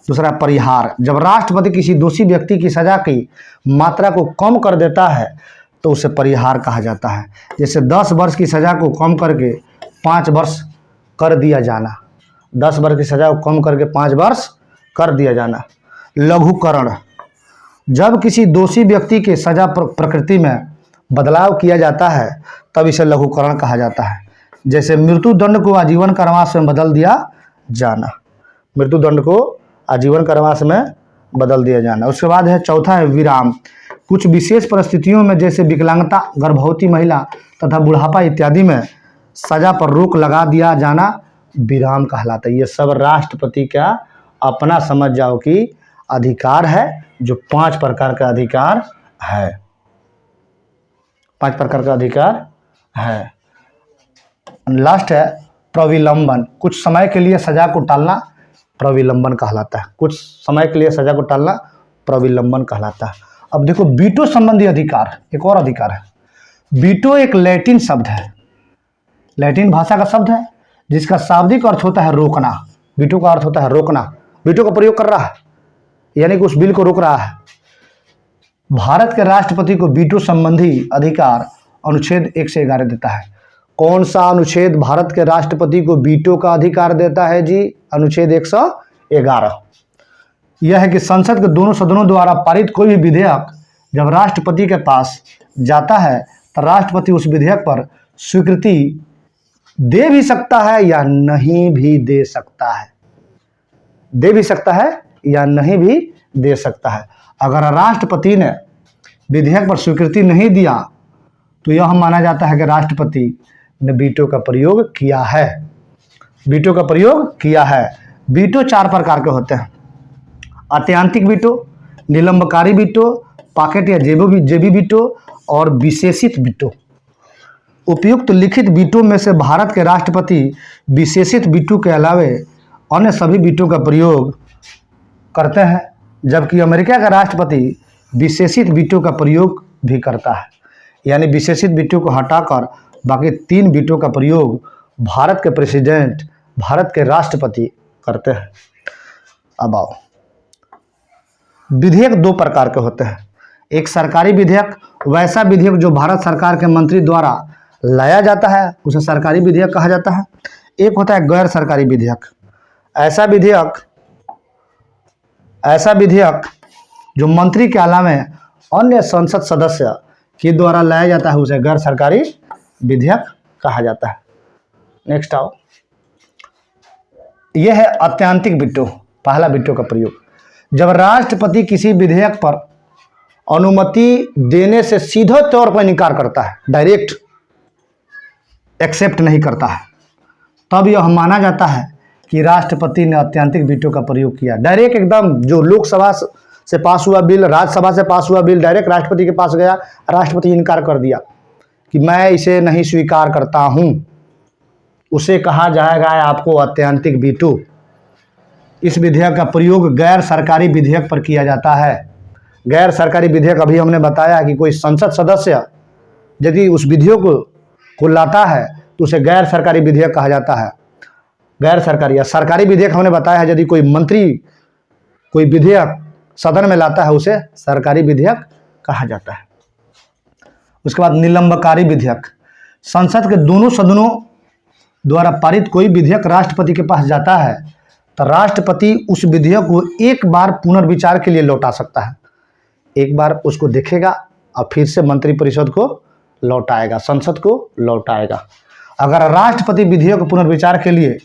दूसरा परिहार। जब राष्ट्रपति किसी दोषी व्यक्ति की सजा की मात्रा को कम कर देता है तो उसे परिहार कहा जाता है। जैसे 10 वर्ष की सजा को कम करके 5 वर्ष कर दिया जाना। 10 वर्ष की सजा को कम करके 5 वर्ष कर दिया जाना। लघुकरण। जब किसी दोषी व्यक्ति के सजा प्रकृति में बदलाव किया जाता है तब इसे लघुकरण कहा जाता है। जैसे मृत्यु दंड को आजीवन कारावास में बदल दिया जाना। मृत्यु दंड को आजीवन कारावास में बदल दिया जाना। उसके बाद है चौथा है विराम। कुछ विशेष परिस्थितियों में जैसे विकलांगता, गर्भवती महिला तथा बुढ़ापा इत्यादि में सजा पर रोक लगा दिया जाना विराम कहलाता है। ये सब राष्ट्रपति का अपना समझ जाओ कि अधिकार है, जो 5 प्रकार का अधिकार है। 5 प्रकार का अधिकार है। लास्ट है प्रविलंबन। कुछ समय के लिए सजा को टालना प्रविलंबन कहलाता है। कुछ समय के लिए सजा को टालना प्रविलंबन कहलाता है। अब देखो वीटो संबंधी अधिकार, एक और अधिकार है। वीटो एक लैटिन शब्द है, लैटिन भाषा का शब्द है, जिसका शाब्दिक अर्थ होता है रोकना। वीटो का अर्थ होता है रोकना। वीटो का प्रयोग कर रहा है यानी कि उस बिल को रोक रहा है। भारत के राष्ट्रपति को वीटो संबंधी अधिकार अनुच्छेद 1 से 11 देता है। कौन सा अनुच्छेद भारत के राष्ट्रपति को वीटो का अधिकार देता है जी? अनुच्छेद 111। यह है कि संसद के दोनों सदनों द्वारा पारित कोई भी विधेयक जब राष्ट्रपति के पास जाता है तो राष्ट्रपति उस विधेयक पर स्वीकृति दे भी सकता है या नहीं भी दे सकता है। दे भी सकता है या नहीं भी दे सकता है। अगर राष्ट्रपति ने विधेयक पर स्वीकृति नहीं दिया तो यह माना जाता है कि राष्ट्रपति ने वीटो का प्रयोग किया है। वीटो का प्रयोग किया है। वीटो 4 प्रकार के होते हैं। आत्यांतिक वीटो, निलंबकारी वीटो, पॉकेट या जेबी वीटो और विशेषित वीटो। उपयुक्त लिखित वीटो में से भारत के राष्ट्रपति विशेषित वीटो के अलावे अन्य सभी वीटो का प्रयोग करते हैं, जबकि अमेरिका का राष्ट्रपति विशेषित वीटो का प्रयोग भी करता है। यानी विशेषित वीटो को हटाकर बाकी 3 वीटो का प्रयोग भारत के प्रेसिडेंट, भारत के राष्ट्रपति करते हैं। अब आओ, विधेयक 2 प्रकार के होते हैं। एक सरकारी विधेयक, वैसा विधेयक जो भारत सरकार के मंत्री द्वारा लाया जाता है उसे सरकारी विधेयक कहा जाता है। एक होता है गैर सरकारी विधेयक। ऐसा विधेयक जो मंत्री के अलावा अन्य संसद सदस्य के द्वारा लाया जाता है उसे गैर सरकारी विधेयक कहा जाता है। नेक्स्ट आओ, यह है आत्यांतिक वीटो। पहला वीटो का प्रयोग जब राष्ट्रपति किसी विधेयक पर अनुमति देने से सीधे तौर पर इनकार करता है, डायरेक्ट एक्सेप्ट नहीं करता है, तब यह माना जाता है कि राष्ट्रपति ने आत्यांतिक वीटो का प्रयोग किया। डायरेक्ट एकदम जो लोकसभा से पास हुआ बिल, राज्यसभा से पास हुआ बिल डायरेक्ट राष्ट्रपति के पास गया, राष्ट्रपति इनकार कर दिया कि मैं इसे नहीं स्वीकार करता हूं, उसे कहा जाएगा आपको आत्यांतिक वीटो। इस विधेयक का प्रयोग गैर सरकारी विधेयक पर किया जाता है। गैर सरकारी विधेयक अभी हमने बताया कि कोई संसद सदस्य यदि उस विधेयक को लाता है तो उसे गैर सरकारी विधेयक कहा जाता है। गैर सरकारी या सरकारी विधेयक हमने बताया है, यदि कोई मंत्री कोई विधेयक सदन में लाता है उसे सरकारी विधेयक कहा जाता है। उसके बाद निलंबकारी विधेयक। संसद के दोनों सदनों द्वारा पारित कोई विधेयक राष्ट्रपति के पास जाता है तो राष्ट्रपति उस विधेयक को एक बार पुनर्विचार के लिए लौटा सकता है। एक बार उसको देखेगा और फिर से मंत्रिपरिषद को लौटाएगा, संसद को लौटाएगा। अगर राष्ट्रपति विधेयक को पुनर्विचार के लिए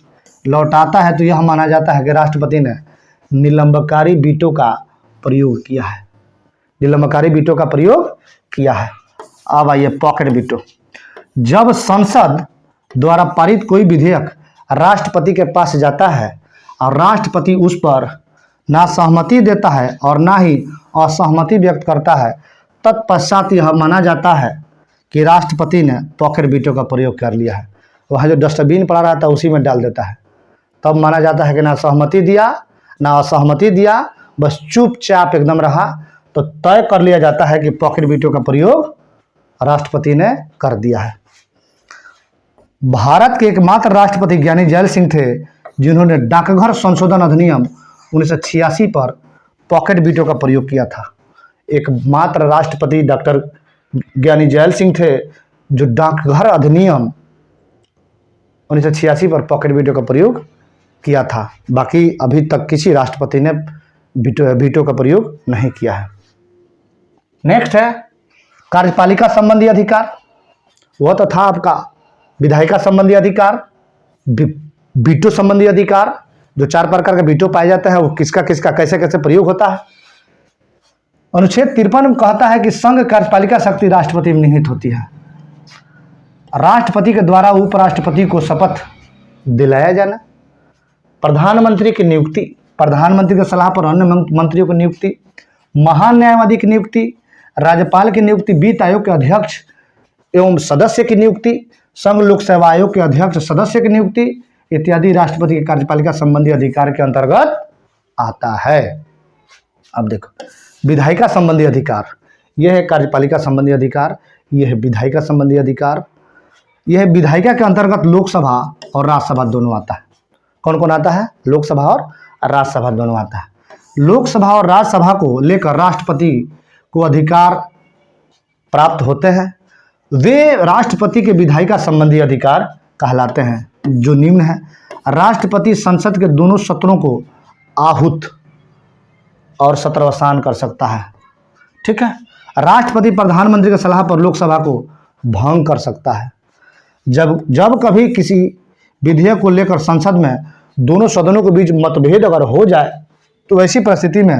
लौटाता है तो यह माना जाता है कि राष्ट्रपति ने निलंबकारी वीटो का प्रयोग किया है। निलंबकारी वीटो का प्रयोग किया है। अब आइए पॉकेट वीटो। जब संसद द्वारा पारित कोई विधेयक राष्ट्रपति के पास जाता है और राष्ट्रपति उस पर ना सहमति देता है और ना ही असहमति व्यक्त करता है, तत्पश्चात यह माना जाता है कि राष्ट्रपति ने पॉकेट वीटो का प्रयोग कर लिया है। वहाँ जो डस्टबिन पड़ा रहता है उसी में डाल देता है। तब माना जाता है कि ना सहमति दिया ना असहमति दिया, बस चुपचाप एकदम रहा, तो तय कर लिया जाता है कि पॉकेट वीटो का प्रयोग राष्ट्रपति ने कर दिया है। भारत के एकमात्र राष्ट्रपति ज्ञानी जैल सिंह थे जिन्होंने डाकघर संशोधन अधिनियम 1986 पर पॉकेट वीटो का प्रयोग किया था। एकमात्र राष्ट्रपति डॉक्टर ज्ञानी जैल सिंह थे जो डाकघर अधिनियम 1986 पर पॉकेट वीटो का प्रयोग किया था। बाकी अभी तक किसी राष्ट्रपति ने वीटो का प्रयोग नहीं किया है। नेक्स्ट है कार्यपालिका संबंधी अधिकार। वह तो था आपका विधायिका संबंधी अधिकार, वीटो संबंधी अधिकार, जो 4 प्रकार के वीटो पाए जाते हैं वो किसका किसका कैसे कैसे प्रयोग होता है। अनुच्छेद 53 कहता है कि संघ कार्यपालिका शक्ति राष्ट्रपति में निहित होती है। राष्ट्रपति के द्वारा उपराष्ट्रपति को शपथ दिलाया जाना, प्रधानमंत्री की नियुक्ति, प्रधानमंत्री की सलाह पर अन्य मंत्रियों की नियुक्ति, महान न्यायवादी की नियुक्ति, राज्यपाल की नियुक्ति, वित्त आयोग के अध्यक्ष एवं सदस्य की नियुक्ति, संघ लोक सेवा आयोग के अध्यक्ष सदस्य की नियुक्ति इत्यादि राष्ट्रपति के कार्यपालिका संबंधी अधिकार के अंतर्गत आता है। अब देखो, विधायिका संबंधी अधिकार, यह है कार्यपालिका संबंधी अधिकार, यह है विधायिका संबंधी अधिकार। यह विधायिका के अंतर्गत लोकसभा और राज्यसभा दोनों आता है। कौन कौन आता है? लोकसभा और राज्यसभा दोनों आता है। लोकसभा और राज्यसभा को लेकर राष्ट्रपति को अधिकार प्राप्त होते हैं। वे राष्ट्रपति के विधायिका संबंधी अधिकार कहलाते हैं, जो निम्न है। राष्ट्रपति संसद के दोनों सत्रों को आहूत और सत्रावसान कर सकता है। ठीक है। राष्ट्रपति प्रधानमंत्री की सलाह पर लोकसभा को भंग कर सकता है। जब कभी किसी विधेयक को लेकर संसद में दोनों सदनों के बीच मतभेद अगर हो जाए तो ऐसी परिस्थिति में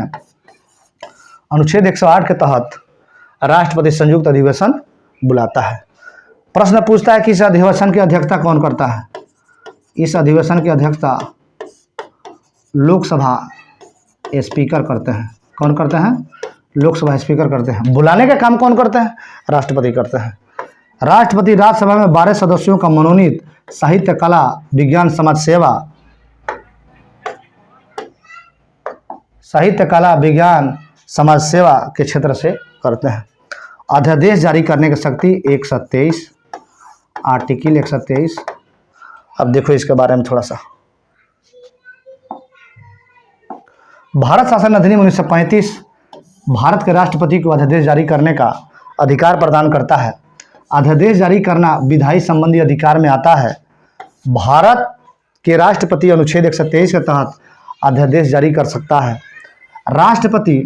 अनुच्छेद 108 के तहत राष्ट्रपति संयुक्त अधिवेशन बुलाता है। प्रश्न पूछता है कि इस अधिवेशन की अध्यक्षता कौन करता है? इस अधिवेशन की अध्यक्षता लोकसभा स्पीकर करते हैं। कौन करते हैं? लोकसभा स्पीकर करते हैं। बुलाने का काम कौन करते हैं? राष्ट्रपति करते हैं। राष्ट्रपति राज्यसभा में 12 सदस्यों का मनोनीत साहित्य, कला, विज्ञान, समाज सेवा, साहित्य, कला, विज्ञान, समाज सेवा के क्षेत्र से करते हैं। अध्यादेश जारी करने की शक्ति 123, आर्टिकल 123। अब देखो इसके बारे में थोड़ा सा। भारत शासन अधिनियम 1935 भारत के राष्ट्रपति को अध्यादेश जारी करने का अधिकार प्रदान करता है। अध्यादेश जारी करना विधायी संबंधी अधिकार में आता है। भारत के राष्ट्रपति अनुच्छेद 123 के तहत अध्यादेश जारी कर सकता है। राष्ट्रपति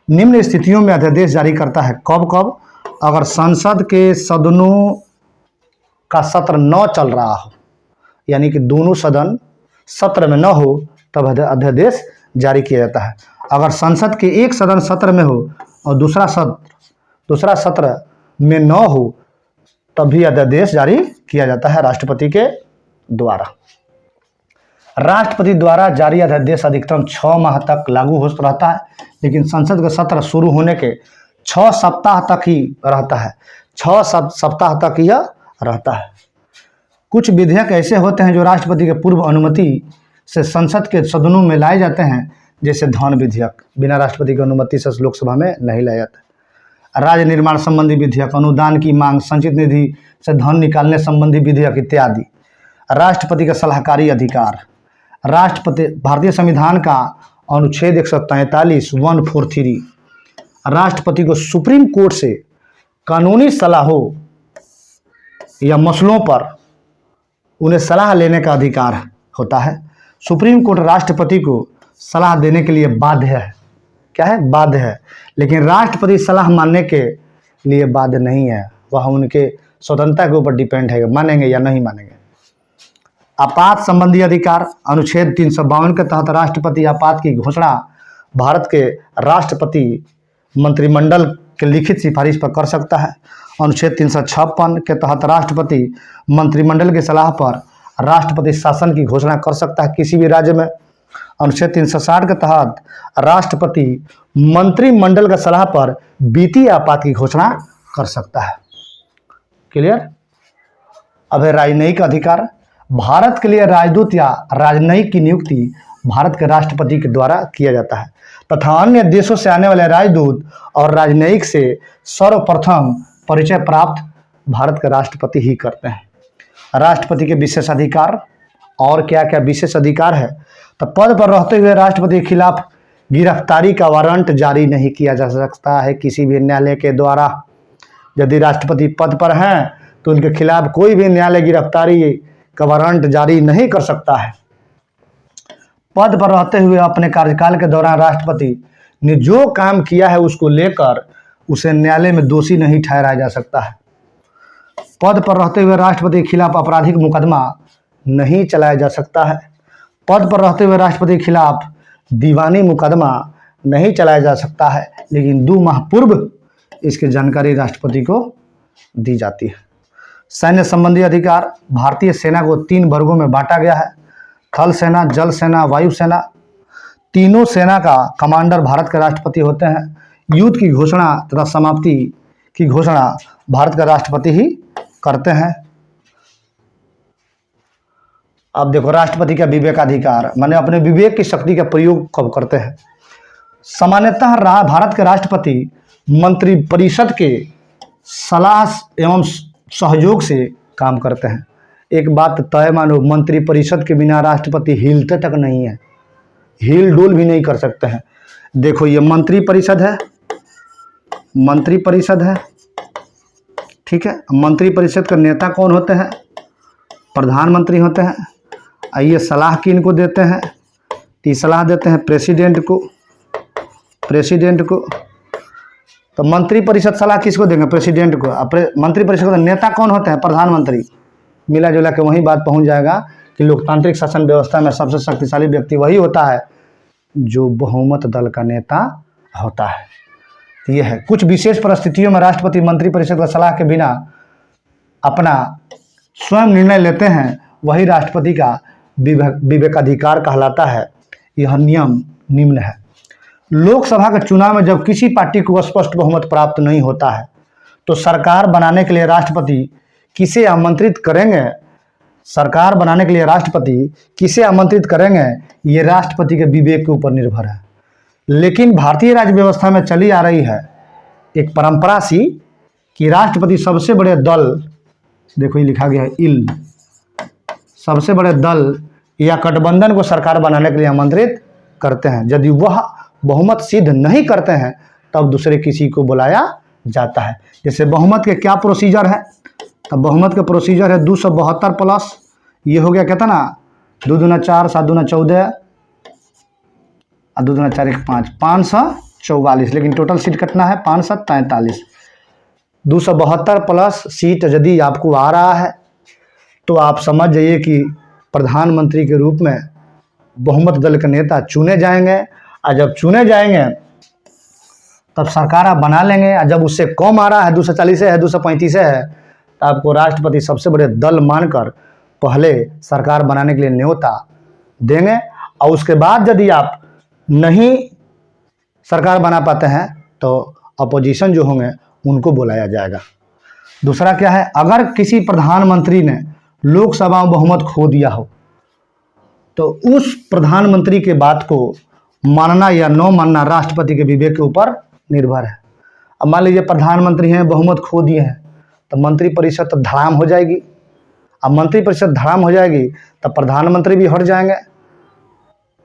निम्न स्थितियों में अध्यादेश जारी करता है। कब कब? अगर संसद के सदनों का सत्र न चल रहा हो, यानी कि दोनों सदन सत्र में न हो, तब अध्यादेश जारी किया जाता है। अगर संसद के एक सदन सत्र में हो और दूसरा सत्र में न हो, तब भी अध्यादेश जारी किया जाता है राष्ट्रपति के द्वारा। राष्ट्रपति द्वारा जारी अध्यादेश अधिकतम 6 माह तक लागू हो रहता है, लेकिन संसद का सत्र शुरू होने के 6 सप्ताह तक ही रहता है। 6 सप्ताह तक यह रहता है। कुछ विधेयक ऐसे होते हैं जो राष्ट्रपति के पूर्व अनुमति से संसद के सदनों में लाए जाते हैं, जैसे धन विधेयक बिना राष्ट्रपति की अनुमति से लोकसभा में नहीं लाया जाता। राज्य निर्माण संबंधी विधेयक, अनुदान की मांग, संचित निधि से धन निकालने संबंधी विधेयक इत्यादि। राष्ट्रपति का सलाहकारी अधिकार, राष्ट्रपति भारतीय संविधान का अनुच्छेद 143 143 राष्ट्रपति को सुप्रीम कोर्ट से कानूनी सलाहों या मसलों पर उन्हें सलाह लेने का अधिकार होता है। सुप्रीम कोर्ट राष्ट्रपति को सलाह देने के लिए बाध्य है। क्या है? बाध्य है। लेकिन राष्ट्रपति सलाह मानने के लिए बाध्य नहीं है। वह उनके स्वतंत्रता के ऊपर डिपेंड है, मानेंगे या नहीं मानेंगे। आपात संबंधी अधिकार, अनुच्छेद 352 के तहत राष्ट्रपति आपात की घोषणा भारत के राष्ट्रपति मंत्रिमंडल के लिखित सिफारिश पर कर सकता है। अनुच्छेद 356 के तहत राष्ट्रपति मंत्रिमंडल की सलाह पर राष्ट्रपति शासन की घोषणा कर सकता है किसी भी राज्य में। अनुच्छेद 360 के तहत राष्ट्रपति मंत्रिमंडल की सलाह पर वित्तीय आपात की घोषणा कर सकता है। क्लियर? अब है राजनयिक अधिकार। भारत के लिए राजदूत या राजनयिक की नियुक्ति भारत के राष्ट्रपति के द्वारा किया जाता है तथा अन्य देशों से आने वाले राजदूत और राजनयिक से सर्वप्रथम परिचय प्राप्त भारत के राष्ट्रपति ही करते हैं। राष्ट्रपति के विशेष अधिकार और क्या क्या विशेष अधिकार है? तो पद पर रहते हुए राष्ट्रपति के खिलाफ गिरफ्तारी का वारंट जारी नहीं किया जा सकता है किसी भी न्यायालय के द्वारा। यदि राष्ट्रपति पद पर हैं तो उनके खिलाफ कोई भी न्यायालय गिरफ्तारी का वारंट जारी नहीं कर सकता है। पद पर रहते हुए अपने कार्यकाल के दौरान राष्ट्रपति ने जो काम किया है उसको लेकर उसे न्यायालय में दोषी नहीं ठहराया जा सकता है। पद पर रहते हुए राष्ट्रपति के खिलाफ आपराधिक मुकदमा नहीं चलाया जा सकता है। पद पर रहते हुए राष्ट्रपति के खिलाफ दीवानी मुकदमा नहीं चलाया जा सकता है, लेकिन 2 माह पूर्व इसकी जानकारी राष्ट्रपति को दी जाती है। सैन्य संबंधी अधिकार भारतीय सेना को 3 वर्गों में बांटा गया है। थल सेना, जल सेना, वायु सेना। तीनों सेना का कमांडर भारत के राष्ट्रपति होते हैं। युद्ध की घोषणा तथा समाप्ति की घोषणा भारत का राष्ट्रपति ही करते हैं। अब देखो, राष्ट्रपति का विवेकाधिकार माने अपने विवेक की शक्ति का प्रयोग कब करते हैं। सामान्यतः भारत के राष्ट्रपति मंत्रिपरिषद के सलाह एवं सहयोग से काम करते हैं। एक बात तय मानो, मंत्रिपरिषद के बिना राष्ट्रपति हिलते तक नहीं है, हिल डुल भी नहीं कर सकते हैं। देखो, ये मंत्रिपरिषद है, मंत्रिपरिषद है, ठीक है। मंत्रिपरिषद का नेता कौन होते हैं? प्रधानमंत्री होते हैं। ये सलाह किनको देते हैं? ये सलाह देते हैं प्रेसिडेंट को, प्रेसिडेंट को। तो मंत्रिपरिषद सलाह किसको देंगे? प्रेसिडेंट को। मंत्रिपरिषद का नेता कौन होते हैं? प्रधानमंत्री। मिला जुला के वही बात पहुंच जाएगा कि लोकतांत्रिक शासन व्यवस्था में सबसे शक्तिशाली व्यक्ति वही होता है जो बहुमत दल का नेता होता है। तो यह है, कुछ विशेष परिस्थितियों में राष्ट्रपति मंत्रिपरिषद का सलाह के बिना अपना स्वयं निर्णय लेते हैं, वही राष्ट्रपति का विवेकाधिकार कहलाता है। यह नियम निम्न है। लोकसभा के चुनाव में जब किसी पार्टी को स्पष्ट बहुमत प्राप्त नहीं होता है तो सरकार बनाने के लिए राष्ट्रपति किसे आमंत्रित करेंगे? सरकार बनाने के लिए राष्ट्रपति किसे आमंत्रित करेंगे, ये राष्ट्रपति के विवेक के ऊपर निर्भर है। लेकिन भारतीय राज्य व्यवस्था में चली आ रही है एक परंपरा सी कि राष्ट्रपति सबसे बड़े दल, देखो ये लिखा गया है इल, सबसे बड़े दल या गठबंधन को सरकार बनाने के लिए आमंत्रित करते हैं। यदि वह बहुमत सिद्ध नहीं करते हैं तब दूसरे किसी को बुलाया जाता है। जैसे बहुमत के क्या प्रोसीजर है? तब बहुमत का प्रोसीजर है 272 प्लस, ये हो गया कितना? 2 दूना 4, 7 दूना 14, 2 दूना 4 1 5, 544। लेकिन टोटल सीट कितना है? 543। 272 प्लस सीट यदि आपको आ रहा है तो आप समझ जाइए कि प्रधानमंत्री के रूप में बहुमत दल के नेता चुने जाएंगे। और जब चुने जाएंगे तब सरकार आप बना लेंगे। और जब उससे कम आ रहा है, 240 है, 235 है, तो आपको राष्ट्रपति सबसे बड़े दल मानकर पहले सरकार बनाने के लिए न्योता देंगे। और उसके बाद यदि आप नहीं सरकार बना पाते हैं तो अपोजिशन जो होंगे उनको बुलाया जाएगा। दूसरा क्या है? अगर किसी प्रधानमंत्री ने लोकसभा में बहुमत खो दिया हो तो उस प्रधानमंत्री के बात को मानना या न मानना राष्ट्रपति के विवेक के ऊपर निर्भर है। अब मान लीजिए प्रधानमंत्री हैं, बहुमत खो दिए हैं, तो मंत्रिपरिषद तो धड़ाम हो जाएगी। अब मंत्रिपरिषद धड़ाम हो जाएगी तब प्रधानमंत्री भी हट जाएंगे,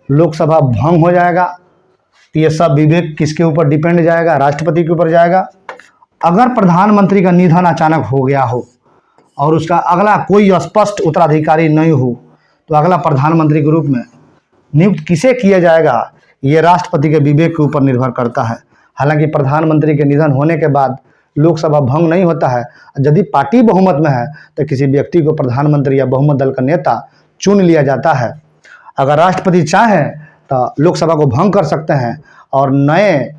लोकसभा भंग हो जाएगा। तो ये सब विवेक किसके ऊपर डिपेंड जाएगा? राष्ट्रपति के ऊपर जाएगा। अगर प्रधानमंत्री का निधन अचानक हो गया हो और उसका अगला कोई स्पष्ट उत्तराधिकारी नहीं हो तो अगला प्रधानमंत्री के रूप में नियुक्त किसे किया जाएगा, ये राष्ट्रपति के विवेक के ऊपर निर्भर करता है। हालांकि प्रधानमंत्री के निधन होने के बाद लोकसभा भंग नहीं होता है। यदि पार्टी बहुमत में है तो किसी व्यक्ति को प्रधानमंत्री या बहुमत दल का नेता चुन लिया जाता है। अगर राष्ट्रपति चाहें तो लोकसभा को भंग कर सकते हैं और नए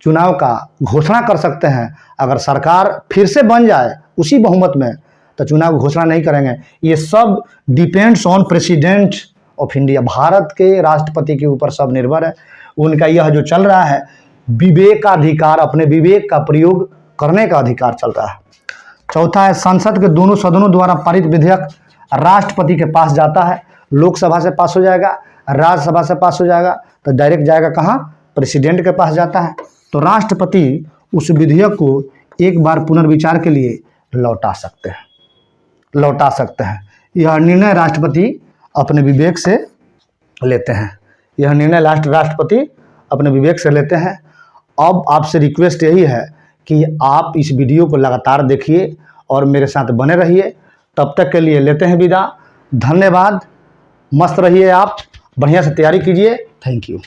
चुनाव का घोषणा कर सकते हैं। अगर सरकार फिर से बन जाए उसी बहुमत में तो चुनाव घोषणा नहीं करेंगे। ये सब depends on president of India. Bharat के राष्ट्रपति के ऊपर सब निर्भर है। उनका यह जो चल रहा है विवेक का अधिकार, अपने विवेक का प्रयोग करने का अधिकार चल रहा है। चौथा है संसद के दोनों सदनों द्वारा पारित विधेयक राष्ट्रपति के पास जाता है। लोकसभा से पास हो जाएगा, राज्यसभा से पास हो जाएगा तो डायरेक्ट जाएगा कहाँ? प्रेसिडेंट के पास जाता है। तो राष्ट्रपति उस विधेयक को एक बार पुनर्विचार के लिए लौटा सकते हैं। यह निर्णय राष्ट्रपति अपने विवेक से लेते हैं। राष्ट्रपति अपने विवेक से लेते हैं। अब आपसे रिक्वेस्ट यही है कि आप इस वीडियो को लगातार देखिए और मेरे साथ बने रहिए। तब तक के लिए लेते हैं विदा। धन्यवाद। मस्त रहिए आप, बढ़िया से तैयारी कीजिए। Thank you.